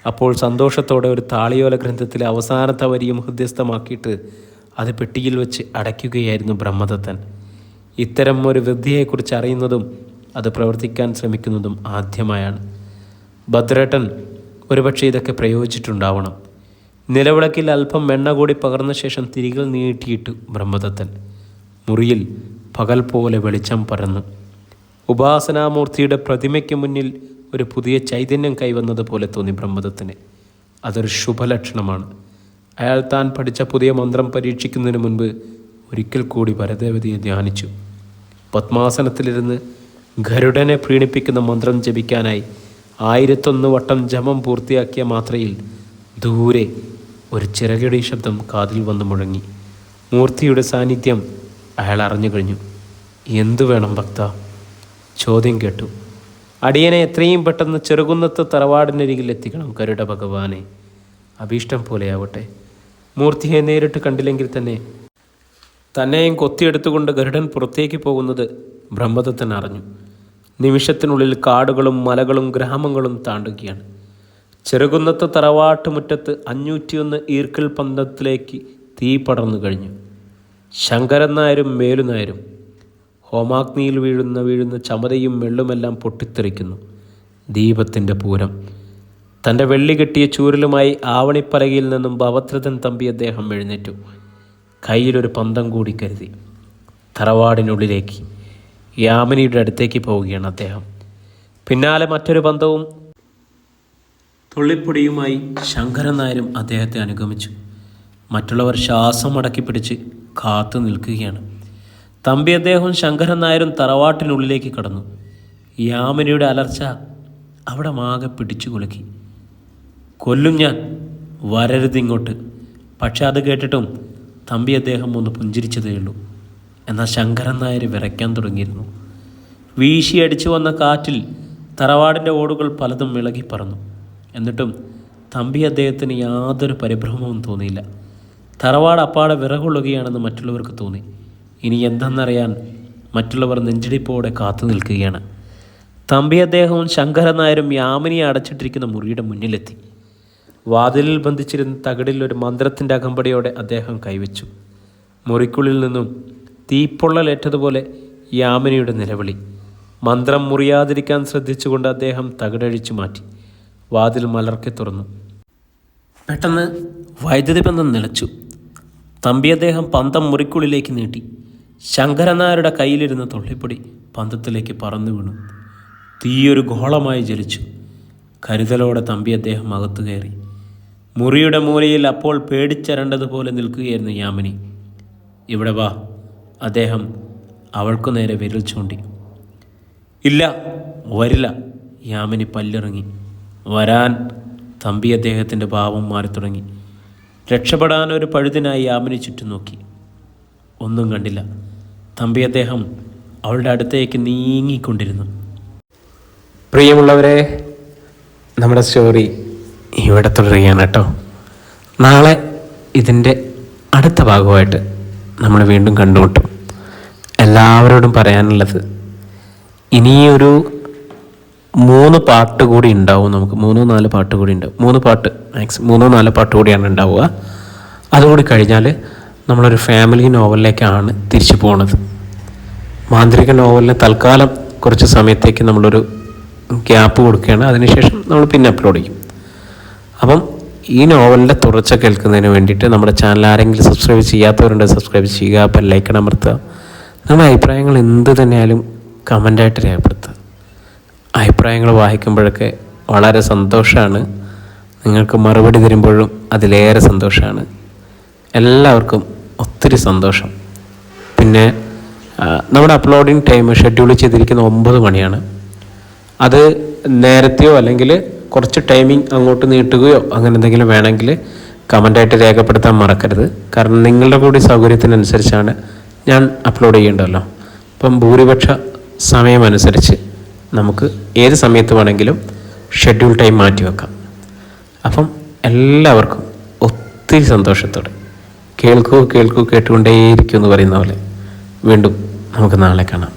അപ്പോൾ സന്തോഷത്തോടെ ഒരു താളിയോല ഗ്രന്ഥത്തിലെ അവസാനത്തെ വരിയും ഹൃദ്യസ്ഥമാക്കിയിട്ട് അത് പെട്ടിയിൽ വെച്ച് അടയ്ക്കുകയായിരുന്നു ബ്രഹ്മദത്തൻ. ഇത്തരം ഒരു വിദ്യയെക്കുറിച്ച് അറിയുന്നതും അത് പ്രവർത്തിക്കാൻ ശ്രമിക്കുന്നതും ആദ്യമായാണ്. ഭദ്രേട്ടൻ ഒരുപക്ഷെ ഇതൊക്കെ പ്രയോഗിച്ചിട്ടുണ്ടാവണം. നിലവിളക്കിൽ അല്പം എണ്ണ കൂടി പകർന്ന ശേഷം തിരികൾ നീട്ടിയിട്ടു ബ്രഹ്മദത്തൻ. മുറിയിൽ പകൽ പോലെ വെളിച്ചം പരന്നു. ഉപാസനാമൂർത്തിയുടെ പ്രതിമയ്ക്ക് മുന്നിൽ ഒരു പുതിയ ചൈതന്യം കൈവന്നതുപോലെ തോന്നി ബ്രഹ്മദത്തന്. അതൊരു ശുഭലക്ഷണമാണ്. അയാൾ താൻ പഠിച്ച പുതിയ മന്ത്രം പരീക്ഷിക്കുന്നതിന് മുൻപ് ഒരിക്കൽ കൂടി പരദേവതയെ ധ്യാനിച്ചു. പത്മാസനത്തിലിരുന്ന് ഗരുഡനെ പ്രീണിപ്പിക്കുന്ന മന്ത്രം ജപിക്കാനായി 1001 വട്ടം ജപം പൂർത്തിയാക്കിയ മാത്രയിൽ ദൂരെ ഒരു ചിറകടി ശബ്ദം കാതിൽ വന്ന് മുഴങ്ങി. മൂർത്തിയുടെ സാന്നിധ്യം അയാൾ അറിഞ്ഞു കഴിഞ്ഞു. എന്തു വേണം ഭക്ത? ചോദ്യം കേട്ടു. അടിയനെ എത്രയും പെട്ടെന്ന് ചെറുകുന്നത്ത് തറവാടിനരികിൽ എത്തിക്കണം ഗരുഡ ഭഗവാനെ. അഭീഷ്ടം പോലെയാവട്ടെ. മൂർത്തിയെ നേരിട്ട് കണ്ടില്ലെങ്കിൽ തന്നെയും കൊത്തിയെടുത്തുകൊണ്ട് ഗരുഡൻ പുറത്തേക്ക് പോകുന്നത് ബ്രഹ്മദത്തൻ അറിഞ്ഞു. നിമിഷത്തിനുള്ളിൽ കാടുകളും മലകളും ഗ്രാമങ്ങളും താണ്ടുകയാണ്. ചെറുകുന്നത്ത് തറവാട്ട് മുറ്റത്ത് 501 ഈർക്കൽ പന്തത്തിലേക്ക് തീ പടർന്നു കഴിഞ്ഞു. ശങ്കരൻ നായരും മേലു നായരും ഹോമാഗ്നിയിൽ വീഴുന്ന ചമതയും വെള്ളുമെല്ലാം പൊട്ടിത്തെറിക്കുന്നു. ദീപത്തിൻ്റെ പൂരം. തൻ്റെ വെള്ളി കെട്ടിയ ചൂരലുമായി ആവണിപ്പലകയിൽ നിന്നും ഭവത്രതൻ തമ്പി അദ്ദേഹം എഴുന്നേറ്റു. കയ്യിലൊരു പന്തം കൂടി കരുതി തറവാടിനുള്ളിലേക്ക് യാമിനിയുടെ അടുത്തേക്ക് പോവുകയാണ് അദ്ദേഹം. പിന്നാലെ മറ്റൊരു പന്തവും തുള്ളിപ്പൊടിയുമായി ശങ്കരൻ നായരും അദ്ദേഹത്തെ അനുഗമിച്ചു. മറ്റുള്ളവർ ശ്വാസം അടക്കി പിടിച്ച് കാത്തു നിൽക്കുകയാണ്. തമ്പി അദ്ദേഹം ശങ്കരൻ നായരും തറവാട്ടിനുള്ളിലേക്ക് കടന്നു. യാമിനിയുടെ അലർച്ച അവിടെ മാകെ പിടിച്ചു കുലുക്കി. കൊല്ലും ഞാൻ, വരരുതിങ്ങോട്ട്. പക്ഷെ അത് കേട്ടിട്ടും തമ്പി അദ്ദേഹം ഒന്ന് പുഞ്ചിരിച്ചതേയുള്ളൂ. എന്നാൽ ശങ്കരൻ നായർ വിറയ്ക്കാൻ തുടങ്ങിയിരുന്നു. വീശിയടിച്ചു വന്ന കാറ്റിൽ തറവാടിൻ്റെ ഓടുകൾ പലതും ഇളകി പറന്നു. എന്നിട്ടും തമ്പി അദ്ദേഹത്തിന് യാതൊരു പരിഭ്രമവും തോന്നിയില്ല. തറവാട് അപ്പാടെ വിറകൊള്ളുകയാണെന്ന് മറ്റുള്ളവർക്ക് തോന്നി. ഇനി എന്തെന്നറിയാൻ മറ്റുള്ളവർ നെഞ്ചിടിപ്പോടെ കാത്തു നിൽക്കുകയാണ്. തമ്പി അദ്ദേഹവും ശങ്കരൻ നായരും യാമിനിയെ അടച്ചിട്ടിരിക്കുന്ന മുറിയുടെ മുന്നിലെത്തി. വാതിലിൽ ബന്ധിച്ചിരുന്ന തകിടിൽ ഒരു മന്ത്രത്തിൻ്റെ അകമ്പടിയോടെ അദ്ദേഹം കൈവച്ചു. മുറിക്കുള്ളിൽ നിന്നും തീപ്പൊള്ളലേറ്റതുപോലെ യാമിനിയുടെ നിലവിളി. മന്ത്രം മുറിയാതിരിക്കാൻ ശ്രദ്ധിച്ചുകൊണ്ട് അദ്ദേഹം തകിടഴിച്ചു മാറ്റി. വാതിൽ മലർക്കെ തുറന്നു. പെട്ടെന്ന് വൈദ്യുതി ബന്ധം നിലച്ചു. തമ്പി അദ്ദേഹം പന്തം മുറിക്കുള്ളിലേക്ക് നീട്ടി. ശങ്കരൻ നായരുടെ കയ്യിലിരുന്ന തൊള്ളിപ്പൊടി പന്തത്തിലേക്ക് പറന്നു വീണു. തീയൊരു ഗോളമായി ജ്വലിച്ചു. കരുതലോടെ തമ്പി അദ്ദേഹം അകത്തു കയറി. മുറിയുടെ മൂലയിൽ അപ്പോൾ പേടിച്ചരണ്ടതുപോലെ നിൽക്കുകയായിരുന്നു യാമിനി. ഇവിടെ വാ, അദ്ദേഹം അവൾക്കു നേരെ വിരൽ ചൂണ്ടി. ഇല്ല, വരില്ല. യാമിനി പല്ലിറങ്ങി. വരാൻ. തമ്പി അദ്ദേഹത്തിൻ്റെ ഭാവം മാറി തുടങ്ങി. രക്ഷപ്പെടാനൊരു പഴുതിനായി യാമിനി ചുറ്റും നോക്കി. ഒന്നും കണ്ടില്ല. തമ്പി അദ്ദേഹം അവളുടെ അടുത്തേക്ക് നീങ്ങിക്കൊണ്ടിരുന്നു. പ്രിയമുള്ളവരെ, നമ്മുടെ സ്റ്റോറി ഇവിടെ തുടരുകയാണ് കേട്ടോ. നാളെ ഇതിൻ്റെ അടുത്ത ഭാഗമായിട്ട് നമ്മൾ വീണ്ടും കണ്ടുമുട്ടും. എല്ലാവരോടും പറയാനുള്ളത്, ഇനിയൊരു 3 പാട്ട് കൂടി ഉണ്ടാവും. നമുക്ക് 3-4 പാട്ട് കൂടി ഉണ്ടാവും. 3 പാട്ട് മാക്സിമം 3-4 പാട്ട് കൂടിയാണ് ഉണ്ടാവുക. അതുകൂടി കഴിഞ്ഞാൽ നമ്മളൊരു ഫാമിലി നോവലിലേക്കാണ് തിരിച്ചു പോകുന്നത്. മാന്ത്രിക നോവലിന് തൽക്കാലം കുറച്ച് സമയത്തേക്ക് നമ്മളൊരു ഗ്യാപ്പ് കൊടുക്കുകയാണ്. അതിനുശേഷം നമ്മൾ പിന്നെ അപ്ലോഡ് ചെയ്യും. അപ്പം ഈ നോവലിൻ്റെ തുടർച്ച കേൾക്കുന്നതിന് വേണ്ടിയിട്ട് നമ്മുടെ ചാനൽ ആരെങ്കിലും സബ്സ്ക്രൈബ് ചെയ്യാത്തവരുണ്ട്, സബ്സ്ക്രൈബ് ചെയ്യുക, ബെല്ലൈക്കൺ അമർത്തുക. നമ്മുടെ അഭിപ്രായങ്ങൾ എന്ത് തന്നെയായാലും കമൻ്റായിട്ട് രേഖപ്പെടുത്തുക. അഭിപ്രായങ്ങൾ വായിക്കുമ്പോഴൊക്കെ വളരെ സന്തോഷമാണ്. നിങ്ങൾക്ക് മറുപടി തരുമ്പോഴും അതിലേറെ സന്തോഷമാണ്. എല്ലാവർക്കും ഒത്തിരി സന്തോഷം. പിന്നെ നമ്മുടെ അപ്ലോഡിങ് ടൈം ഷെഡ്യൂൾ ചെയ്തിരിക്കുന്ന 9 മണിയാണ്. അത് നേരത്തെയോ അല്ലെങ്കിൽ കുറച്ച് ടൈമിംഗ് അങ്ങോട്ട് നീട്ടുകയോ അങ്ങനെ എന്തെങ്കിലും വേണമെങ്കിൽ കമൻ്റായിട്ട് രേഖപ്പെടുത്താൻ മറക്കരുത്. കാരണം നിങ്ങളുടെ കൂടി സൗകര്യത്തിനനുസരിച്ചാണ് ഞാൻ അപ്ലോഡ് ചെയ്യേണ്ടതല്ലോ. അപ്പം ഭൂരിപക്ഷ സമയമനുസരിച്ച് നമുക്ക് ഏത് സമയത്ത് വേണമെങ്കിലും ഷെഡ്യൂൾ ടൈം മാറ്റി വെക്കാം. അപ്പം എല്ലാവർക്കും ഒത്തിരി സന്തോഷത്തോടെ കേൾക്കൂ കേട്ടുകൊണ്ടേയിരിക്കും എന്ന് പറയുന്ന പോലെ വീണ്ടും നമുക്ക് നാളെ കാണാം.